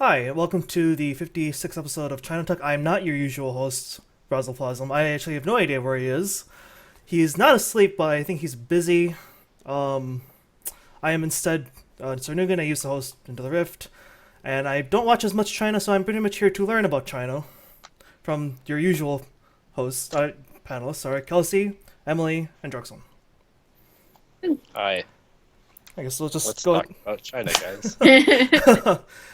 Hi, welcome to the 56th episode of China Talk. I am not your usual host, Razzle Plasm. I actually have no idea where he is. He's not asleep, but I think he's busy. Um, I am instead Sir Nugan. I used to host Into the Rift, and I don't watch as much China, so I'm pretty much here to learn about China from your usual hosts, panelists. Sorry, Kelsey, Emily, and Drexel. Hi. I guess we'll just Let's go. talk about China, guys. Right.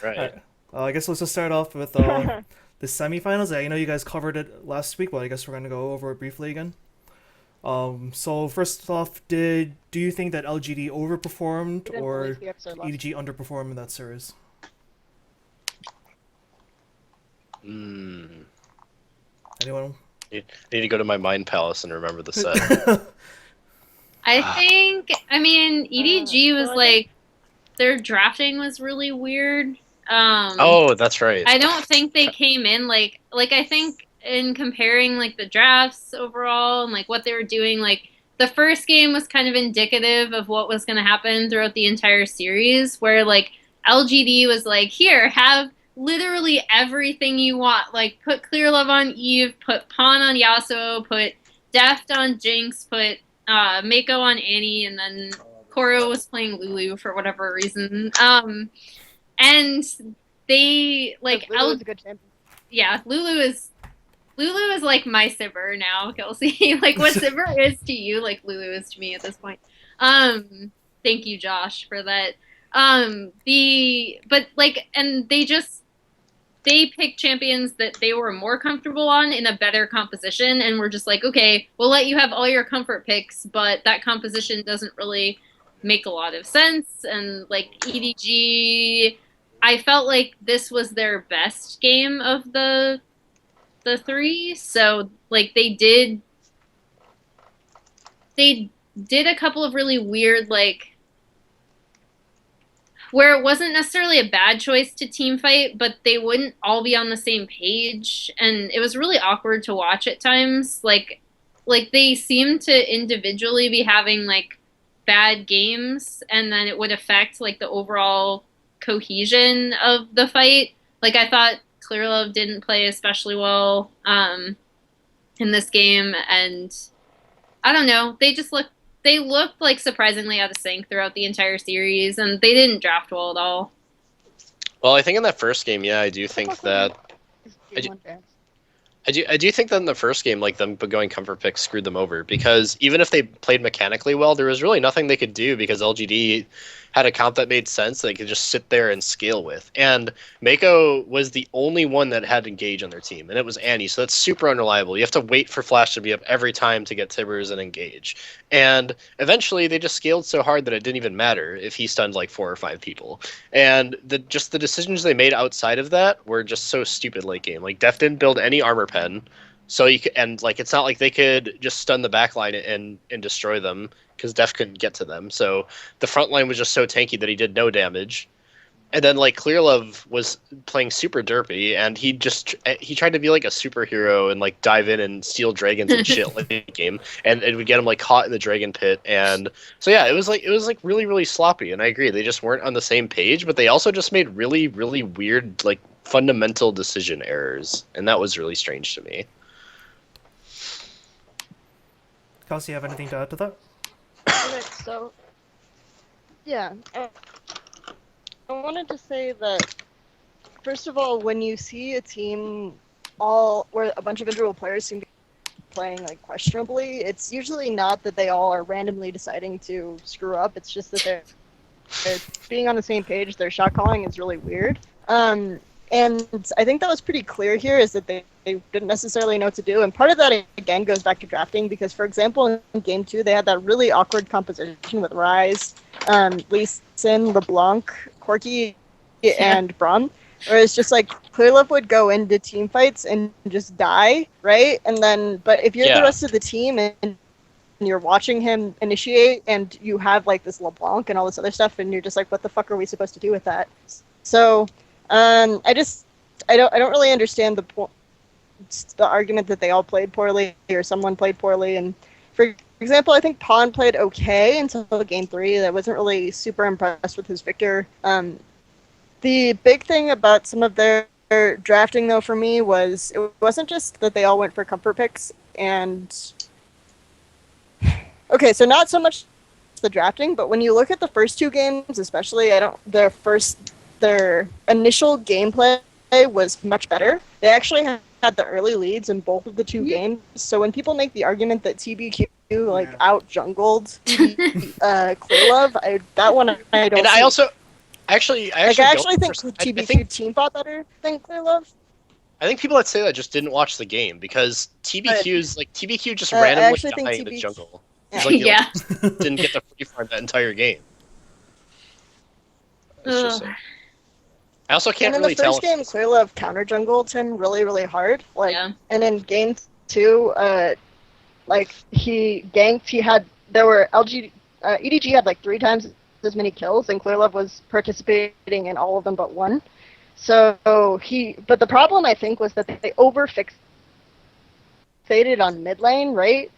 Alright. I guess let's just start off with the semifinals. I know you guys covered it last week, but I guess we're gonna go over it briefly again. So first off, do you think that LGD overperformed or EDG underperformed in that series? Hmm. Anyone? I need to go to my mind palace and remember the set. EDG was like, their drafting was really weird. Oh, that's right. I don't think they came in like I think in comparing like the drafts overall and like what they were doing, like the first game was kind of indicative of what was going to happen throughout the entire series, where like LGD was like, here, have literally everything you want. Like put Clear Love on Eve, put Pawn on Yasuo, put Deft on Jinx, put Mako on Annie, and then Koro was playing Lulu for whatever reason. And they like Lulu's a good champion. yeah, Lulu is like my Sivir now, Kelsey. Like what Sivir is to you, like Lulu is to me at this point. Thank you, Josh, for that. And they picked champions that they were more comfortable on in a better composition, and we're just like, okay, we'll let you have all your comfort picks, but that composition doesn't really make a lot of sense. And like EDG, I felt like this was their best game of the three. So like they did a couple of really weird, like where it wasn't necessarily a bad choice to team fight, but they wouldn't all be on the same page, and it was really awkward to watch at times. Like they seemed to individually be having like bad games, and then it would affect like the overall cohesion of the fight. Like I thought Clearlove didn't play especially well in this game, and I don't know, they looked like surprisingly out of sync throughout the entire series, and they didn't draft well at all. Well, I think in that first game, yeah, I do think that I do think that in the first game, like them going comfort picks screwed them over, because even if they played mechanically well, there was really nothing they could do because LGD had a comp that made sense they could just sit there and scale with. And Mako was the only one that had Engage on their team, and it was Annie, so that's super unreliable. You have to wait for Flash to be up every time to get Tibbers and Engage. And eventually they just scaled so hard that it didn't even matter if he stunned like 4 or 5 people. And the decisions they made outside of that were just so stupid late game. Like Def didn't build any armor pen, so you could, and like it's not like they could just stun the backline and destroy them because Def couldn't get to them. So the front line was just so tanky that he did no damage. And then like Clearlove was playing super derpy, and he tried to be like a superhero and like dive in and steal dragons and shit late game, and it would get him like caught in the dragon pit. And so yeah, it was like really really sloppy. And I agree, they just weren't on the same page, but they also just made really really weird like fundamental decision errors, and that was really strange to me. Kelsey, you have anything to add to that? Okay, so yeah, I wanted to say that first of all, when you see a team all where a bunch of individual players seem to be playing like questionably, it's usually not that they all are randomly deciding to screw up. It's just that they're being on the same page. Their shot calling is really weird. And I think that was pretty clear here, is that they didn't necessarily know what to do. And part of that, again, goes back to drafting, because, for example, in Game 2, they had that really awkward composition with Ryze, Lee Sin, LeBlanc, Corki, and Braum, where it's just like Clearlove would go into team fights and just die, right? And then, but if you're the rest of the team and you're watching him initiate and you have like this LeBlanc and all this other stuff, and you're just like, what the fuck are we supposed to do with that? So I don't really understand the argument that they all played poorly or someone played poorly. And for example, I think Pawn played okay until Game 3. I wasn't really super impressed with his Victor The big thing about some of their drafting, though, for me was it wasn't just that they all went for comfort picks. And okay, so not so much the drafting, but when you look at the first two games, especially, their initial gameplay was much better. They actually had the early leads in both of the two games. So when people make the argument that TBQ like out jungled Clearlove, that one I don't. And see. I actually think TBQ team fought better than Clearlove. I think people that say that just didn't watch the game because TBQ just randomly dying in the jungle. It's like didn't get the free farm that entire game. I also can't really tell. And in the first game, Clearlove counter jungled him really, really hard. And in game 2, he ganked. EDG had 3 times as many kills, and Clearlove was participating in all of them but one. But the problem I think was that they overfixated on mid lane, right?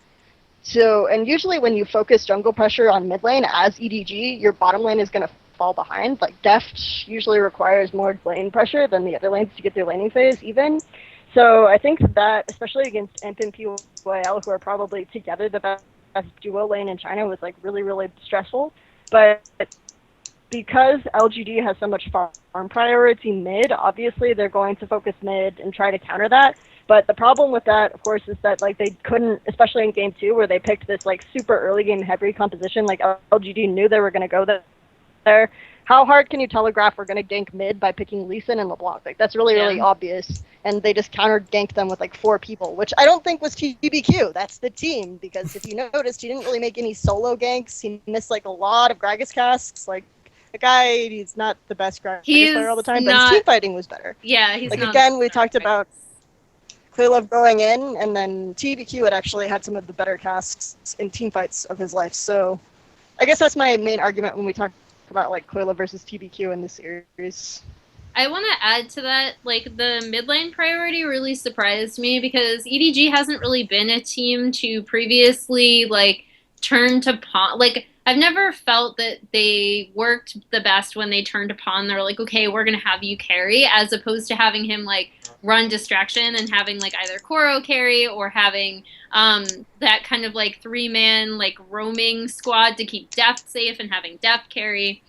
So, and usually when you focus jungle pressure on mid lane as EDG, your bottom lane is going to fall behind. Deft usually requires more lane pressure than the other lanes to get their laning phase even. So I think that, especially against Imp and PYL, who are probably together the best duo lane in China, was really, really stressful. But because LGD has so much farm priority mid, obviously they're going to focus mid and try to counter that. But the problem with that, of course, is that they couldn't, especially in game 2, where they picked this super early game heavy composition. LGD knew they were going to go there. How hard can you telegraph we're going to gank mid by picking Lee Sin and LeBlanc? That's really, really obvious. And they just counter-ganked them with 4 people, which I don't think was TBQ. That's the team, because if you noticed, he didn't really make any solo ganks. He missed a lot of Gragas casks. The guy, he's not the best Gragas player all the time, but his team fighting was better. Yeah, he's not. Again, we talked about Clearlove going in, and then TBQ had actually had some of the better casks in team fights of his life. So I guess that's my main argument when we talk about Clearlove versus TBQ in this series. I want to add to that, the mid lane priority really surprised me because EDG hasn't really been a team to previously turn to pawn. I've never felt that they worked the best when they turned to pawn. They're okay, we're gonna have you carry, as opposed to having him run distraction and having either Koro carry or having that kind of 3-man roaming squad to keep Deft safe and having Deft carry.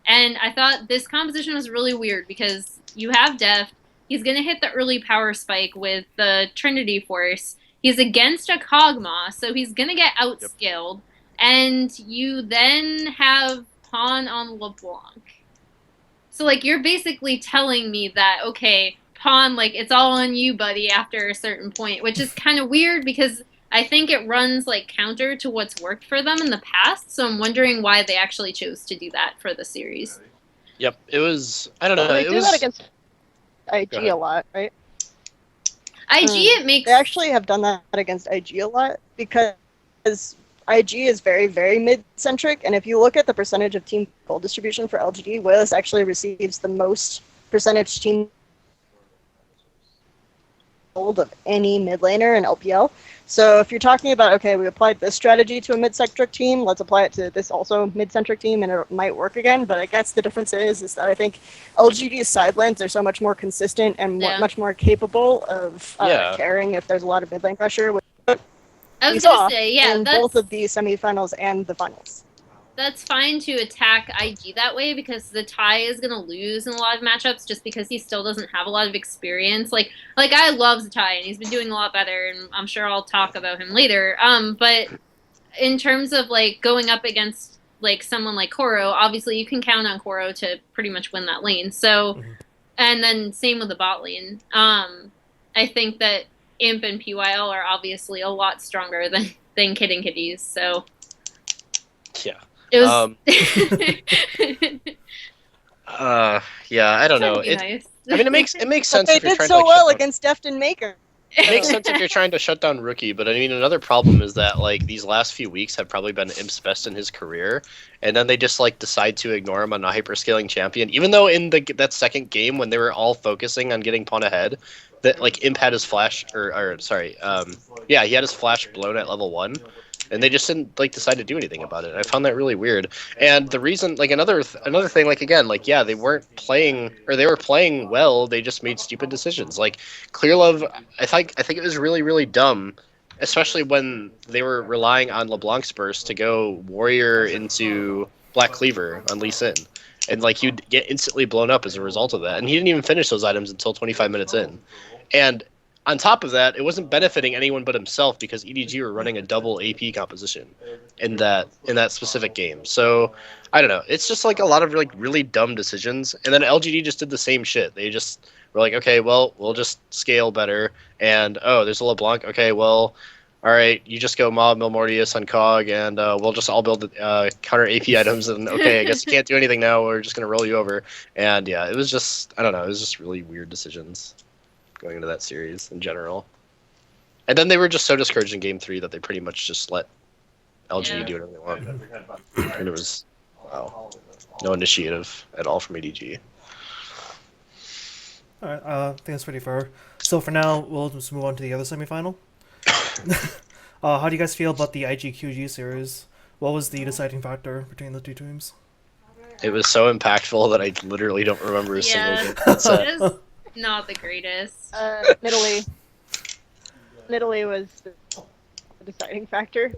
And I thought this composition was really weird because you have Deft, he's gonna hit the early power spike with the Trinity Force. He's against a Kog'Maw, so he's gonna get outscaled. And you then have pawn on LeBlanc. So you're basically telling me that, okay, pawn, it's all on you, buddy, after a certain point, which is kind of weird because I think it runs counter to what's worked for them in the past. So I'm wondering why they actually chose to do that for the series. Yep, it was, I don't know. They do that against IG a lot, right? IG, it makes... They actually have done that against IG a lot because IG is very, very mid-centric, and if you look at the percentage of team goal distribution for LGD, Willis actually receives the most percentage team gold of any mid laner in LPL. So if you're talking about, okay, we applied this strategy to a mid-centric team, let's apply it to this also mid-centric team, and it might work again. But I guess the difference is that I think LGD's side lanes are so much more consistent and much more capable of carrying if there's a lot of mid lane pressure. I was going to say, in both of the semifinals and the finals. That's fine to attack IG that way because the Tai is going to lose in a lot of matchups just because he still doesn't have a lot of experience. I love the Tai and he's been doing a lot better, and I'm sure I'll talk about him later. But in terms of going up against someone like Koro, obviously you can count on Koro to pretty much win that lane. So, and then same with the bot lane. I think that Imp and PYL are obviously a lot stronger than Kid and Kitties, so yeah. It was I don't know. Nice. I mean, it makes sense. They did so well against Deft and Maker. It makes sense if you're trying to shut down Rookie, but I mean, another problem is that these last few weeks have probably been Imp's best in his career, and then they just decide to ignore him on a hyperscaling champion, even though in that second game when they were all focusing on getting pawn ahead, that Imp had his flash he had his flash blown at level 1, and they just didn't like decide to do anything about it. I found that really weird. And the reason, like another thing, like again, like yeah, they weren't playing, or they were playing well. They just made stupid decisions. Like Clearlove, I think it was really really dumb, especially when they were relying on LeBlanc's burst to go Warrior into Black Cleaver on Lee Sin. And like you'd get instantly blown up as a result of that. And he didn't even finish those items until 25 minutes in. And on top of that, it wasn't benefiting anyone but himself because EDG were running a double AP composition in that specific game. So I don't know. It's just like a lot of like really dumb decisions. And then LGD just did the same shit. They just were like, okay, well, we'll just scale better. And oh, there's a LeBlanc. Okay, well, all right, you just go Mob Milmortius on Cog, and we'll just all build counter AP items. And okay, I guess you can't do anything now. We're just gonna roll you over. And yeah, it was just, I don't know, it was just really weird decisions going into that series in general. And then they were just so discouraged in Game 3 that they pretty much just let LGD do whatever they want. And it was, wow, no initiative at all from ADG. All right, I think that's pretty fair. So for now, we'll just move on to the other semifinal. How do you guys feel about the IGQG series? What was the deciding factor between the two teams? It was so impactful that I literally don't remember a single game. It is not the greatest. Italy was the deciding factor.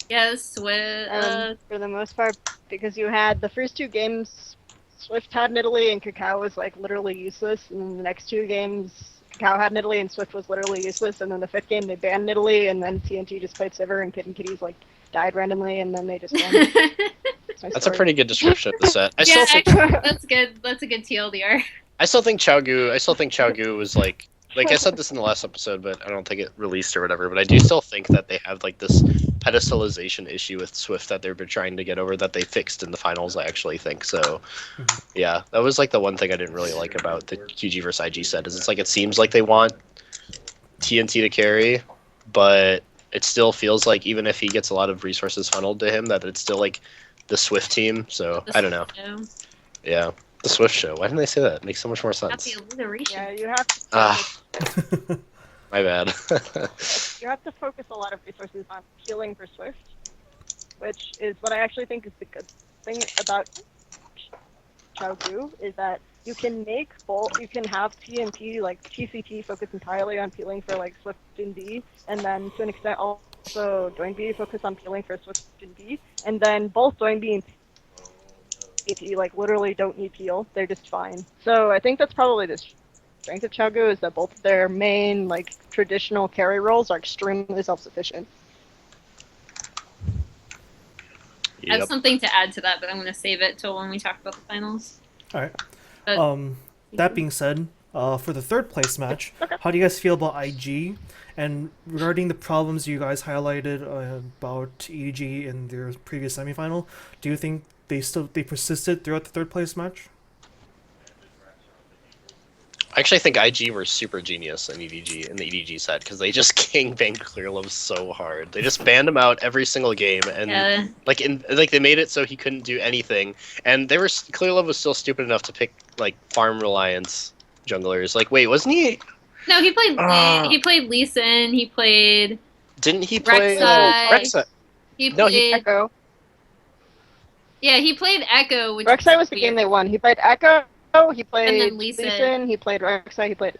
Yeah, Swift. For the most part, because you had the first two games, Swift had Italy and Cacao was like literally useless, and then the next two games, Cacao had Italy and Swift was literally useless, and then the fifth game they banned Italy, and then TNT just played Sivir, and Kid and Kitties like died randomly, and then they just won. That's a pretty good description of the set. That's good. That's a good TLDR. I still think Chaogu was like I said this in the last episode, but I don't think it released or whatever. But I do still think that they have like this pedestalization issue with Swift that they've been trying to get over that they fixed in the finals. I actually think so. Yeah, that was like the one thing I didn't really like about the QG versus IG set is it's like it seems like they want TNT to carry, but it still feels like even if he gets a lot of resources funneled to him, that it's still like the Swift team. So I don't know. Yeah. The Swift show. Why didn't they say that? It makes so much more sense. Yeah, you have to. My bad. You have to focus a lot of resources on healing for Swift, which is what I actually think is the good thing about Chaogu is that you can make both. You can have TNT like TCT focus entirely on peeling for like Swift and D, and then to an extent also Doing B focus on peeling for Swift and D, and then both Doing B and TNT like literally don't need peel. They're just fine. So I think that's probably the strength of Chaogu is that both of their main like traditional carry roles are extremely self-sufficient. I have something to add to that, but I'm going to save it till when we talk about the finals. All right. That being said, for the third place match, how do you guys feel about IG? And regarding the problems you guys highlighted about EG in their previous semifinal, do you think they persisted throughout the third place match? I actually think IG were super genius in the EDG set because they just gangbanged Clearlove so hard. They just banned him out every single game, and they made it so he couldn't do anything. And Clearlove was still stupid enough to pick like farm reliance junglers. Like, wait, wasn't he? No, he played Lee Sin. He played. Didn't he play Rek'Sai? He played Echo. Yeah, he played Echo. Rek'Sai was the game they won. He played Echo. He played Lee Sin, he played Rek'Sai, he played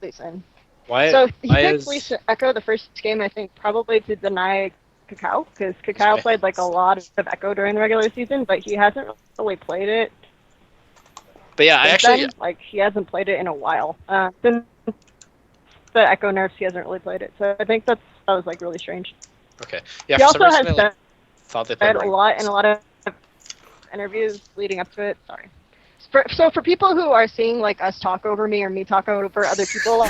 Lee Sin. So he picked Lee Sin, Echo the first game, I think, probably to deny Cacao, because Cacao played like a lot of Echo during the regular season, but he hasn't really played it. But yeah, he hasn't played it in a while. Since the Echo nerfs, he hasn't really played it, so I think that was like really strange. Okay. Yeah. He also has thought they said a lot in a lot of interviews leading up to it. Sorry. So for people who are seeing like us talk over me or me talk over other people,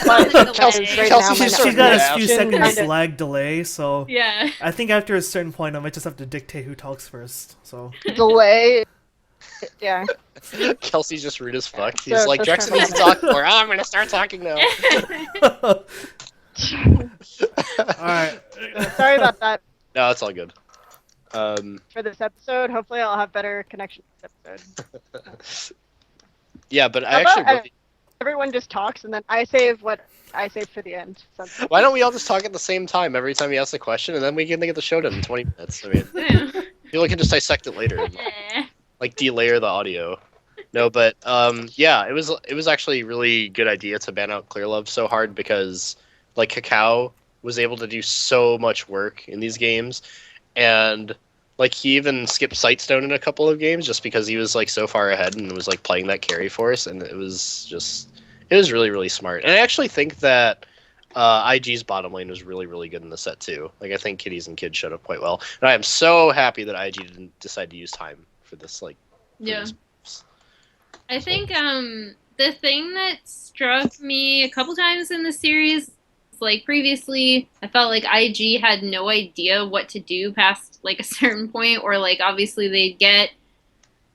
Kelsey's got a few seconds lag delay, so yeah. I think after a certain point, I might just have to dictate who talks first. So delay, yeah. Kelsey's just rude as fuck. He's like, Jackson needs to talk more. I'm gonna start talking now. Alright. Sorry about that. No, it's all good. For this episode, hopefully I'll have better connection this episode. Yeah, but I actually everyone just talks, and then I save what I save for the end. So. Why don't we all just talk at the same time every time you ask a question, and then we can get the show done in 20 minutes? I mean, Yeah. people can just dissect it later, and, like delayer the audio. No, but yeah, it was actually a really good idea to ban out Clear Love so hard because like Kakao was able to do so much work in these games, and like he even skipped Sightstone in a couple of games just because he was like so far ahead and was like playing that carry for us, and it was really really smart. And I actually think that IG's bottom lane was really really good in the set too. Like I think Kitties and Kids showed up quite well, and I am so happy that IG didn't decide to use time for this. Like for Yeah. this. I think the thing that struck me a couple times in the series, like previously, I felt like IG had no idea what to do past like a certain point, or like obviously they'd get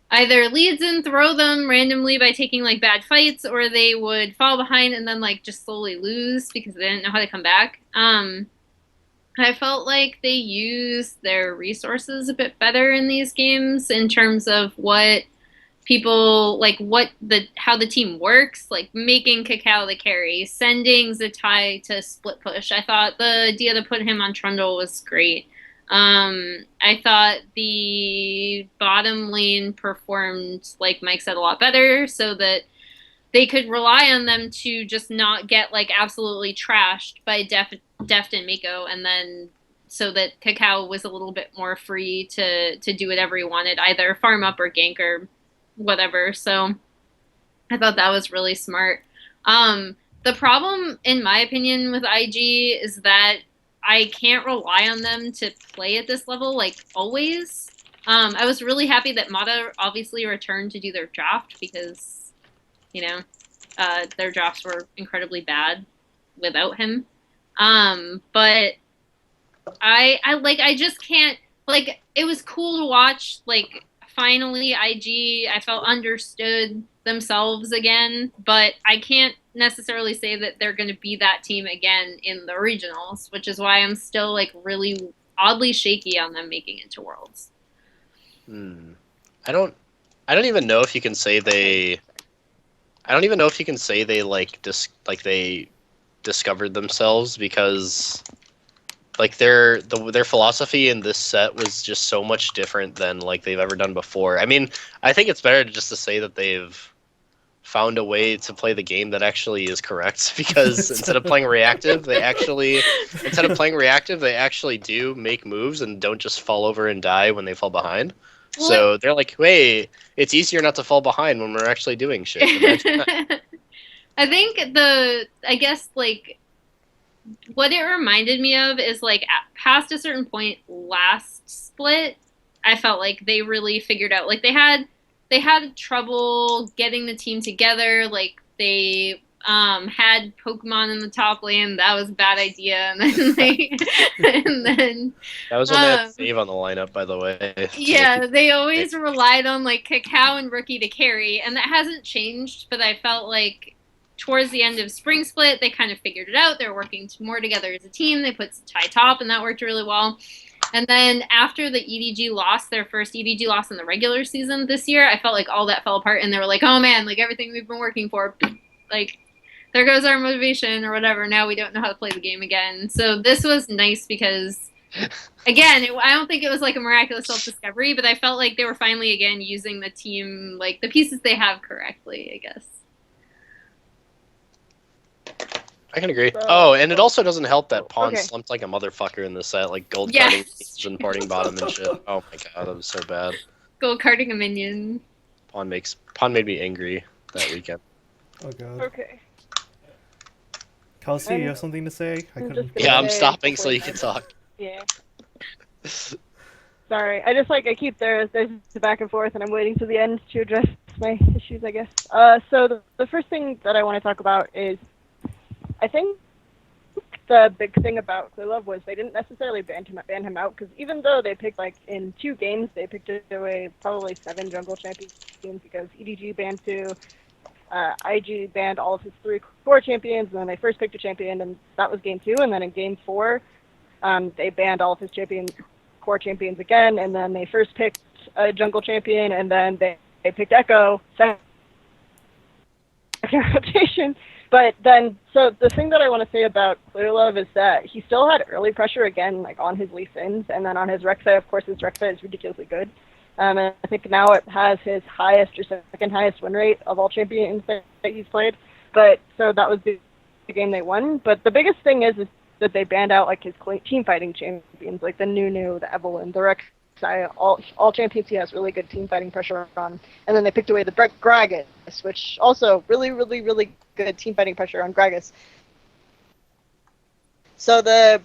either leads and throw them randomly by taking like bad fights, or they would fall behind and then like just slowly lose because they didn't know how to come back. I felt like they used their resources a bit better in these games in terms of what people like, how the team works, like making Kakao the carry, sending Zatai to split push. I thought the idea to put him on Trundle was great. I thought the bottom lane performed, like Mike said, a lot better, so that they could rely on them to just not get like absolutely trashed by Deft and Miko, and then so that Kakao was a little bit more free to do whatever he wanted, either farm up or gank or whatever. So I thought that was really smart. The problem, in my opinion, with IG is that I can't rely on them to play at this level, like, always. I was really happy that Mata obviously returned to do their draft because, you know, their drafts were incredibly bad without him. But I just can't, like, it was cool to watch, like, finally IG, I felt, understood themselves again, but I can't necessarily say that they're going to be that team again in the regionals, which is why I'm still like really oddly shaky on them making it to Worlds. I don't even know if you can say they. I don't even know if you can say they they discovered themselves, because like their philosophy in this set was just so much different than like they've ever done before. I mean, I think it's better just to say that they've found a way to play the game that actually is correct, because instead of playing reactive, they actually do make moves and don't just fall over and die when they fall behind. Well, so they're like, wait, it's easier not to fall behind when we're actually doing shit. I think I guess like what it reminded me of is like past a certain point last split, I felt like they really figured out, like they had trouble getting the team together. Like they had Pokemon in the top lane. That was a bad idea. And then that was when they had Save on the lineup, by the way. Yeah, they always relied on like Kakao and Rookie to carry, and that hasn't changed. But I felt like towards the end of Spring Split, they kind of figured it out. They're working more together as a team. They put Ty top, and that worked really well. And then after the EDG lost, their first EDG loss in the regular season this year, I felt like all that fell apart, and they were like, oh man, like everything we've been working for, like there goes our motivation or whatever. Now we don't know how to play the game again. So this was nice because, again, I don't think it was like a miraculous self-discovery, but I felt like they were finally again using the team, like the pieces they have correctly, I guess. I can agree. Oh, and it also doesn't help that Pawn slumped like a motherfucker in the set, like gold carding and parting bottom and shit. Oh my god, that was so bad. Gold carding a minion. Pawn made me angry that weekend. Oh god. Okay. Kelsey, you have something to say? Yeah, I'm stopping so you can talk. Yeah. Sorry, I keep there's the back and forth, and I'm waiting to the end to address my issues, I guess. So the first thing that I want to talk about is, I think the big thing about Clearlove was they didn't necessarily ban him out, because even though they picked, like, in 2 games, they picked away probably 7 jungle champions, because EDG banned 2, IG banned all of his 3 core champions, and then they first picked a champion, and that was game 2, and then in game 4, they banned all of his core champions again, and then they first picked a jungle champion, and then they picked Echo second second rotation. But then, so the thing that I want to say about Clearlove is that he still had early pressure again, like on his Lee Sins, and then on his Rek'Sai, of course, his Rek'Sai is ridiculously good. And I think now it has his highest or second highest win rate of all champions that he's played. But so that was the game they won. But the biggest thing is that they banned out like his team fighting champions, like the Nunu, the Evelynn, the Rek'Sai, all champions he has really good team fighting pressure on. And then they picked away the Gragas, which also really, really, really good team fighting pressure on Gragas. So the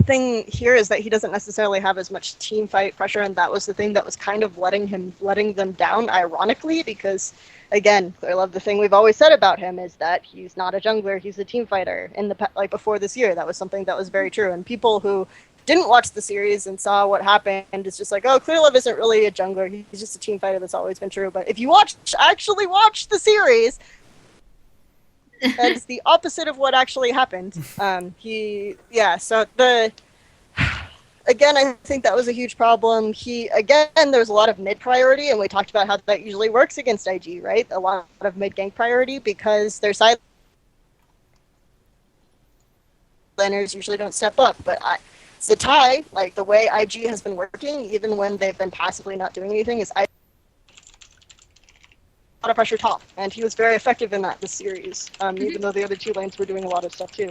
thing here is that he doesn't necessarily have as much team fight pressure, and that was the thing that was kind of letting them down, ironically, because again, Clearlove, the thing we've always said about him is that he's not a jungler, he's a team fighter. In the before this year, that was something that was very true, and people who didn't watch the series and saw what happened is just like, oh, Clearlove isn't really a jungler, he's just a team fighter. That's always been true. But if you actually watch the series, that's the opposite of what actually happened. So again, I think that was a huge problem. There was a lot of mid priority, and we talked about how that usually works against IG, right? A lot of mid gank priority because their side laners usually don't step up. But Zatai, like the way IG has been working, even when they've been passively not doing anything, is a lot of pressure top, and he was very effective in that this series, even though the other two lanes were doing a lot of stuff too.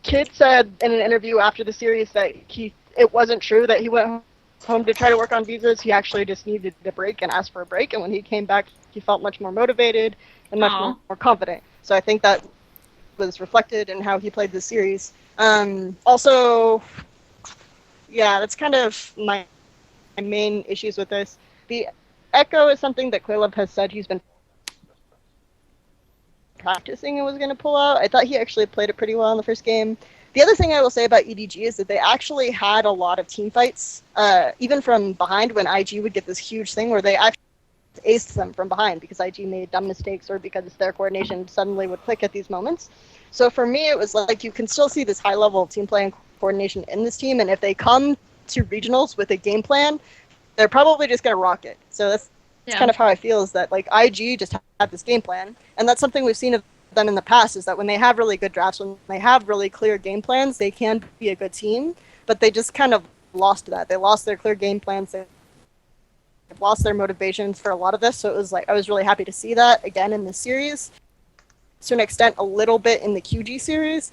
Kid said in an interview after the series that it wasn't true that he went home to try to work on visas. He actually just needed a break and asked for a break, and when he came back, he felt much more motivated and much more confident. So I think that was reflected in how he played this series. Also, yeah, that's kind of my main issues with this. The Echo is something that Clearlove has said he's been practicing and was going to pull out. I thought he actually played it pretty well in the first game. The other thing I will say about EDG is that they actually had a lot of team fights, even from behind, when IG would get this huge thing where they actually aced them from behind because IG made dumb mistakes or because their coordination suddenly would click at these moments. So for me, it was like you can still see this high level of team play and coordination in this team, and if they come to regionals with a game plan, they're probably just going to rock it. So that's kind of how I feel, is that like IG just had this game plan, and that's something we've seen of them in the past, is that when they have really good drafts, when they have really clear game plans, they can be a good team, but they just kind of lost that. They lost their clear game plans. They lost their motivations for a lot of this, so it was like I was really happy to see that again in this series. To an extent, a little bit in the QG series,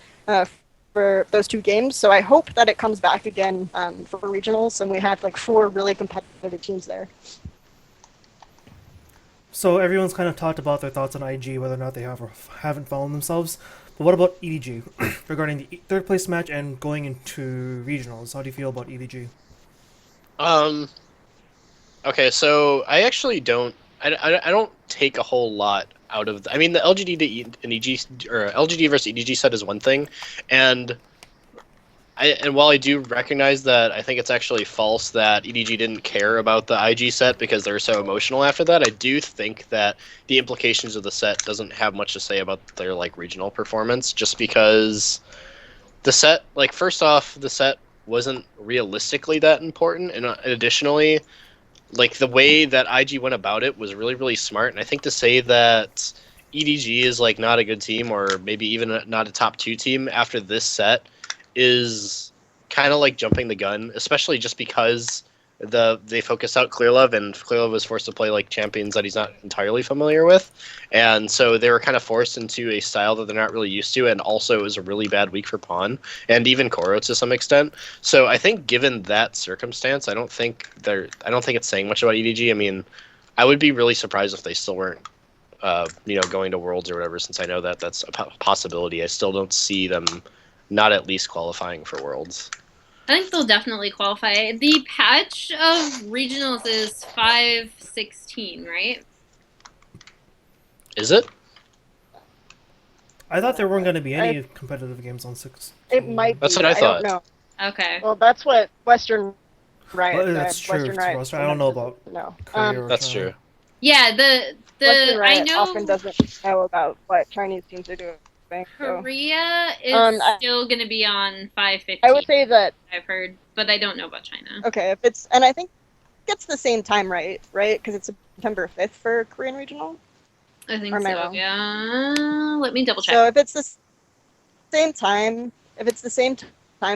for those two games. So I hope that it comes back again for regionals, and we have like 4 really competitive teams there. So everyone's kind of talked about their thoughts on IG, whether or not they have or haven't found themselves. But what about EDG regarding the third place match and going into regionals? How do you feel about EDG? Okay, so I actually don't. I don't take a whole lot out of. I mean, the LGD and EG or LGD versus EDG set is one thing, and while I do recognize that, I think it's actually false that EDG didn't care about the IG set because they were so emotional after that. I do think that the implications of the set doesn't have much to say about their like regional performance, just because the set, like, first off, the set wasn't realistically that important, and additionally, like, the way that IG went about it was really, really smart. And I think to say that EDG is like not a good team, or maybe even not a top 2 team after this set, is kind of like jumping the gun, especially just because they focused out Clearlove, and Clearlove was forced to play like champions that he's not entirely familiar with, and so they were kind of forced into a style that they're not really used to, and also it was a really bad week for Pawn and even Koro to some extent. So I think given that circumstance, I don't think it's saying much about EDG. I mean, I would be really surprised if they still weren't going to Worlds or whatever, since I know that that's a possibility. I still don't see them not at least qualifying for Worlds. I think they'll definitely qualify. The patch of regionals is 5-16, right? Is it? I thought there weren't going to be any competitive games on 6. It might be. That's what I thought. don't know. Okay. Well, that's what Western Riot Well, said. that's true. Western Riot. I don't know about No. Korea or That's China. true. Yeah, Western I Riot know often doesn't know about what Chinese teams are doing. So. Korea is still going to be on 5-15. I would say that I've heard, but I don't know about China. okay, and I think it's the same time, right? Because it's September 5th for Korean regional. I think Or am I so. wrong? Yeah. Let me double check. So if it's the same time,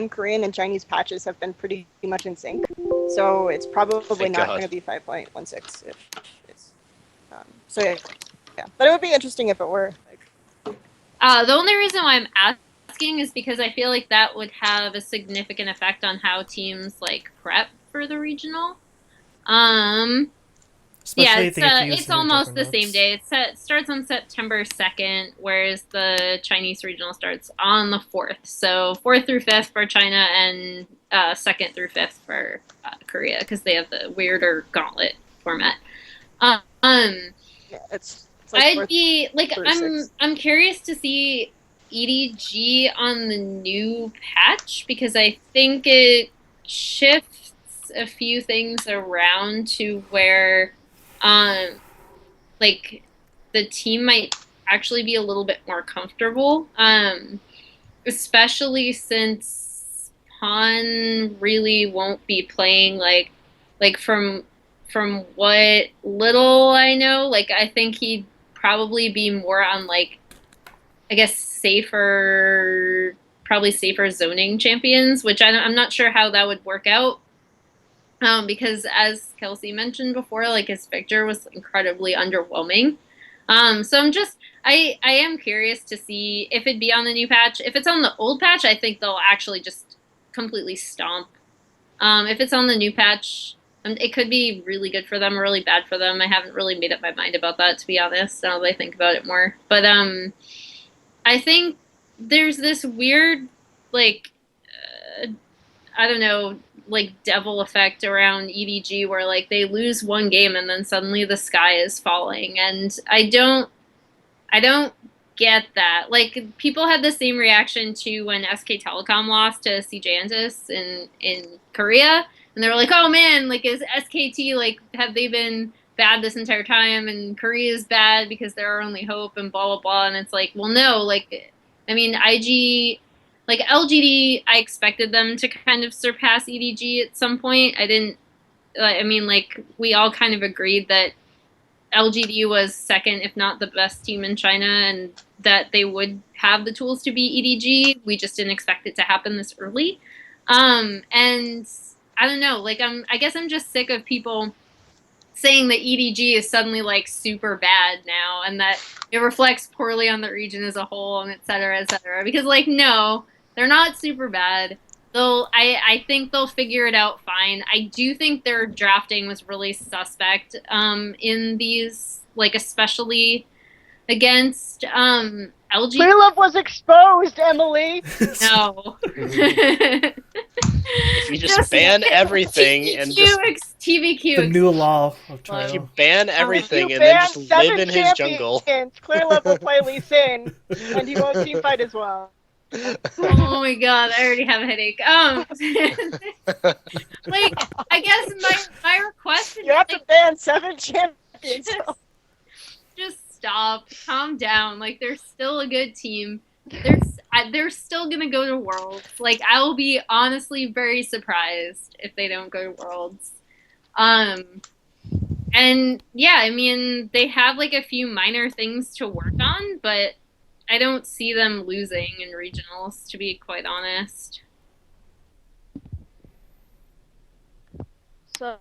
Korean and Chinese patches have been pretty much in sync. So it's probably Thank not God. going to be 5.16 if it's. So yeah, but it would be interesting if it were. The only reason why I'm asking is because I feel like that would have a significant effect on how teams like prep for the regional. Yeah, Especially if they get to use it's the new almost the same juggernauts. day. It starts on September 2nd, whereas the Chinese regional starts on the 4th. So 4th through 5th for China and 2nd through 5th for Korea because they have the weirder gauntlet format. Um, Yeah, it's like I'd be like through six. I'm curious to see EDG on the new patch because I think it shifts a few things around to where like the team might actually be a little bit more comfortable. Especially since Pawn really won't be playing like from what little I know, like I think he'd probably be more on like I guess probably safer zoning champions, which I'm not sure how that would work out. Because as Kelsey mentioned before, like his Victor was incredibly underwhelming. So I am curious to see if it'd be on the new patch. If it's on the old patch, I think they'll actually just completely stomp. If it's on the new patch, it could be really good for them or really bad for them. I haven't really made up my mind about that, to be honest, now that I think about it more. But I think there's this weird, like, I don't know, like devil effect around EDG where like they lose one game and then suddenly the sky is falling, and I don't get that. Like people had the same reaction to when SK Telecom lost to CJ Antis in Korea, and they were like, "Oh man, like is SKT like have they been bad this entire time and Korea is bad because they're our only hope and blah blah blah." And it's like, well, no, like I mean, IG like LGD, I expected them to kind of surpass EDG at some point. I didn't. I mean, like we all kind of agreed that LGD was second, if not the best team in China, and that they would have the tools to beat EDG. We just didn't expect it to happen this early. And I don't know. Like I guess I'm just sick of people saying that EDG is suddenly like super bad now, and that it reflects poorly on the region as a whole, and et cetera, et cetera. Because like no, they're not super bad. I think they'll figure it out fine. I do think their drafting was really suspect in these, like especially against LG. Clear Love was exposed, Emily. No. If you just ban everything and just TVQ. The new law of if China. you ban everything You and then ban just live 7 in his jungle. champions. Clear Love will play Lee Sin, and he won't team fight as well. Oh my god, I already have a headache. Like I guess my request is You have to like, ban 7 champions. just stop, calm down. Like they're still a good team. They're still gonna go to Worlds. Like I will be honestly very surprised if they don't go to Worlds. And yeah, I mean they have like a few minor things to work on, but I don't see them losing in regionals, to be quite honest. So,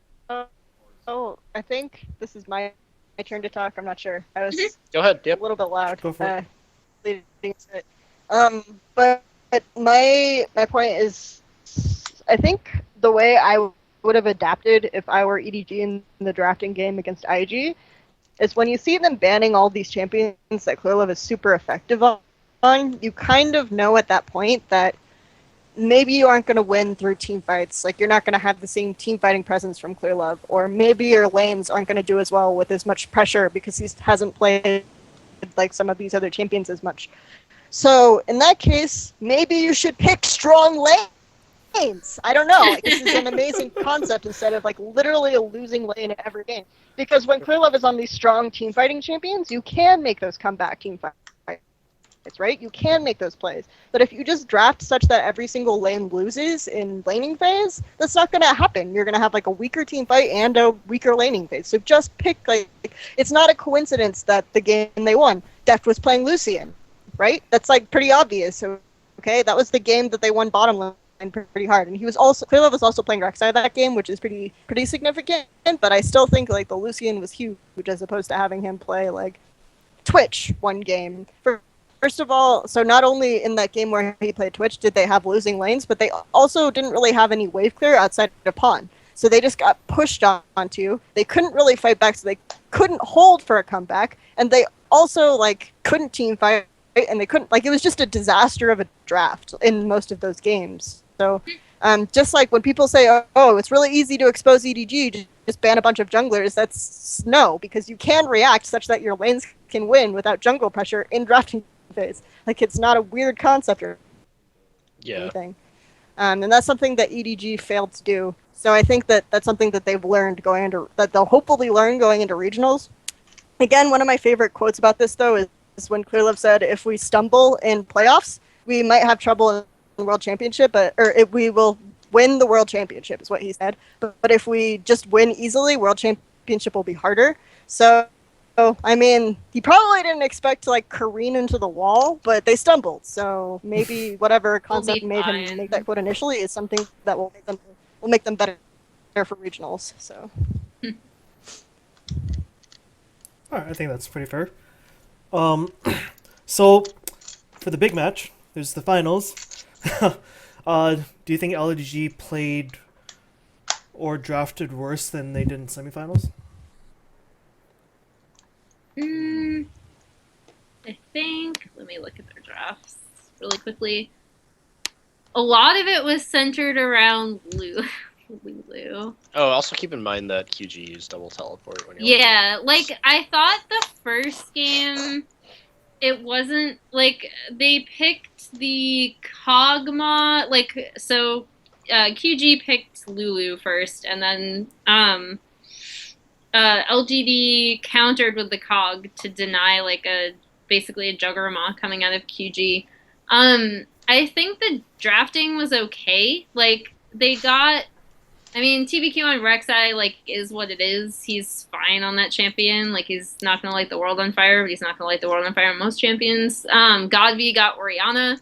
I think this is my turn to talk. I'm not sure. I was Go ahead. a Yep. little bit loud. Go for it. Leading to it. But my point is, I think the way I would have adapted if I were EDG in the drafting game against IG is when you see them banning all these champions that Clear Love is super effective on, you kind of know at that point that maybe you aren't going to win through team fights. Like, you're not going to have the same team fighting presence from Clear Love. Or maybe your lanes aren't going to do as well with as much pressure because he hasn't played like some of these other champions as much. So, in that case, maybe you should pick strong lanes. I don't know. Like, this is an amazing concept instead of like literally a losing lane in every game. Because when Clear Love is on these strong team fighting champions, you can make those comeback team fights. right? You can make those plays. But if you just draft such that every single lane loses in laning phase, that's not going to happen. You're going to have like a weaker team fight and a weaker laning phase. So just pick, like, it's not a coincidence that the game they won, Deft was playing Lucian, right? That's like pretty obvious. So, okay, that was the game that they won bottom lane pretty hard, and he was also Clearlove was also playing Rek'Sai that game, which is pretty significant. But I still think like the Lucian was huge as opposed to having him play like Twitch one game. First of all, so not only in that game where he played Twitch did they have losing lanes, but they also didn't really have any wave clear outside of Pawn. So they just got pushed onto. They couldn't really fight back, so they couldn't hold for a comeback, and they also like couldn't team fight, and they couldn't, like, it was just a disaster of a draft in most of those games. So just like when people say, oh, it's really easy to expose EDG, just ban a bunch of junglers, that's no, because you can react such that your lanes can win without jungle pressure in drafting phase. Like, it's not a weird concept or anything. And that's something that EDG failed to do. So I think that that's something that they've learned that they'll hopefully learn going into regionals. Again, one of my favorite quotes about this, though, is when Clearlove said, if we stumble in playoffs, we might have trouble in the World Championship, we will win the World Championship, is what he said. But if we just win easily, World Championship will be harder. So, I mean, he probably didn't expect to, like, careen into the wall, but they stumbled. So maybe whatever concept made him make that quote initially is something that will make them better for regionals. So. All right, I think that's pretty fair. So for the big match, there's the finals. Do you think LGD played or drafted worse than they did in semifinals? I think, let me look at their drafts really quickly. A lot of it was centered around Lulu. Oh, also keep in mind that QG used double teleport when you're Yeah, like, I thought the first game, it wasn't, like, they picked the Kog'Maw, like, so QG picked Lulu first, and then LGD countered with the Cog to deny, like, basically a Juggernaut coming out of QG. I think the drafting was okay. Like, they got, I mean, TBQ on Rek'Sai, like, is what it is. He's fine on that champion. Like, he's not going to light the world on fire, but he's not going to light the world on fire on most champions. Godv got Orianna.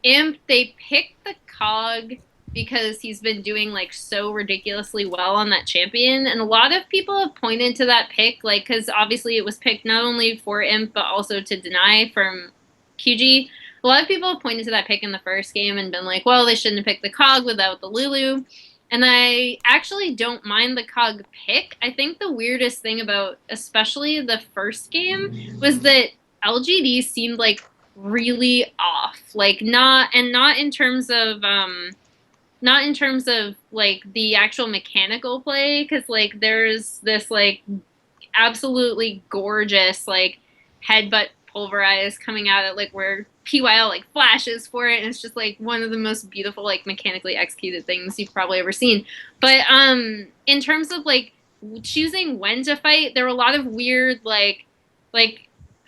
Imp, they picked the Cog because he's been doing, like, so ridiculously well on that champion. And a lot of people have pointed to that pick, like, because obviously it was picked not only for Imp, but also to deny from QG. A lot of people have pointed to that pick in the first game and been like, well, they shouldn't have picked the Cog without the Lulu. And I actually don't mind the Cog pick. I think the weirdest thing about especially the first game was that LGD seemed like really off. Like, not in terms of like the actual mechanical play, because like there's this like absolutely gorgeous like headbutt pulverize coming out at like where PYL like flashes for it, and it's just like one of the most beautiful like mechanically executed things you've probably ever seen. But in terms of like choosing when to fight, there were a lot of weird like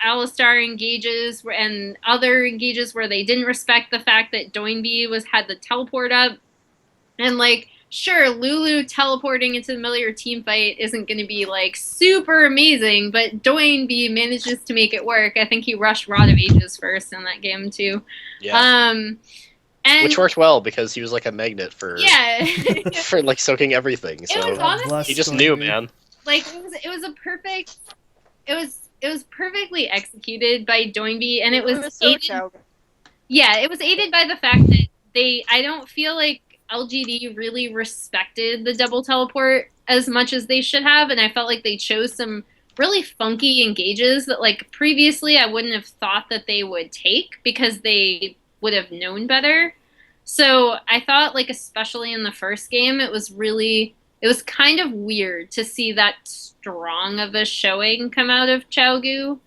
Alistar engages and other engages where they didn't respect the fact that Doinby had the teleport up. And, like, sure, Lulu teleporting into the middle of your team fight isn't going to be, like, super amazing, but Doinby manages to make it work. I think he rushed Rod of Ages first in that game, too. Yeah. Which worked well because he was, like, a magnet for for, like, soaking everything. So it was honestly, he just knew, man. Like, it was a perfect... It was perfectly executed by Doinby, and it was aided... Yeah, it was aided by the fact that I don't feel like LGD really respected the double teleport as much as they should have, and I felt like they chose some really funky engages that like previously I wouldn't have thought that they would take because they would have known better. So I thought like especially in the first game it was kind of weird to see that strong of a showing come out of Chaogu,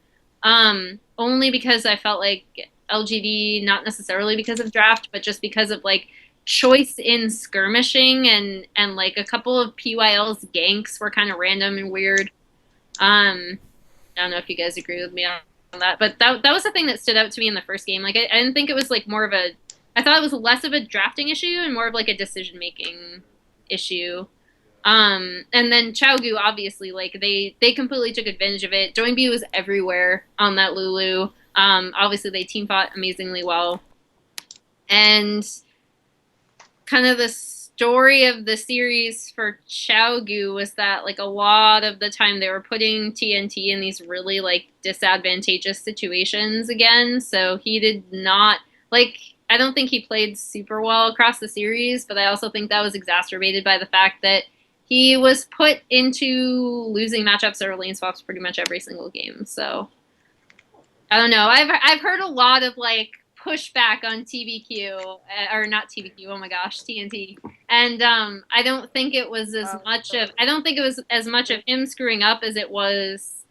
only because I felt like LGD, not necessarily because of draft, but just because of like choice in skirmishing and like a couple of PYL's ganks were kind of random and weird. I don't know if you guys agree with me on that. But that was the thing that stood out to me in the first game. Like I didn't think it was like more of a. I thought it was less of a drafting issue and more of like a decision making issue. And then Chaogu, obviously, like they completely took advantage of it. Joinby was everywhere on that Lulu. Obviously they team fought amazingly well. And kind of the story of the series for Chaogu was that like a lot of the time they were putting TNT in these really like disadvantageous situations again. So he did not like I don't think he played super well across the series, but I also think that was exacerbated by the fact that he was put into losing matchups or lane swaps pretty much every single game. So I don't know. I've heard a lot of like pushback on TBQ or not TBQ. Oh my gosh, TNT. And I don't think it was as much of him screwing up as it was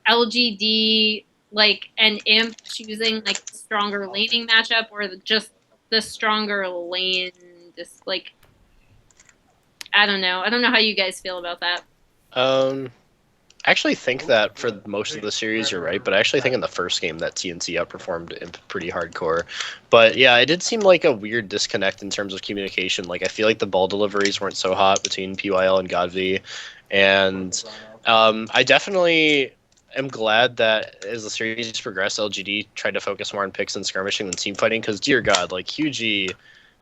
LGD like an imp choosing like the stronger laning matchup or just the stronger lane. Just like I don't know. I don't know how you guys feel about that. I actually think that for most of the series you're right, but I actually think in the first game that TNC outperformed Imp pretty hardcore. But yeah, it did seem like a weird disconnect in terms of communication. Like I feel like the ball deliveries weren't so hot between PYL and Godv, and I definitely am glad that as the series progressed, LGD tried to focus more on picks and skirmishing than team fighting. Because dear God, like QG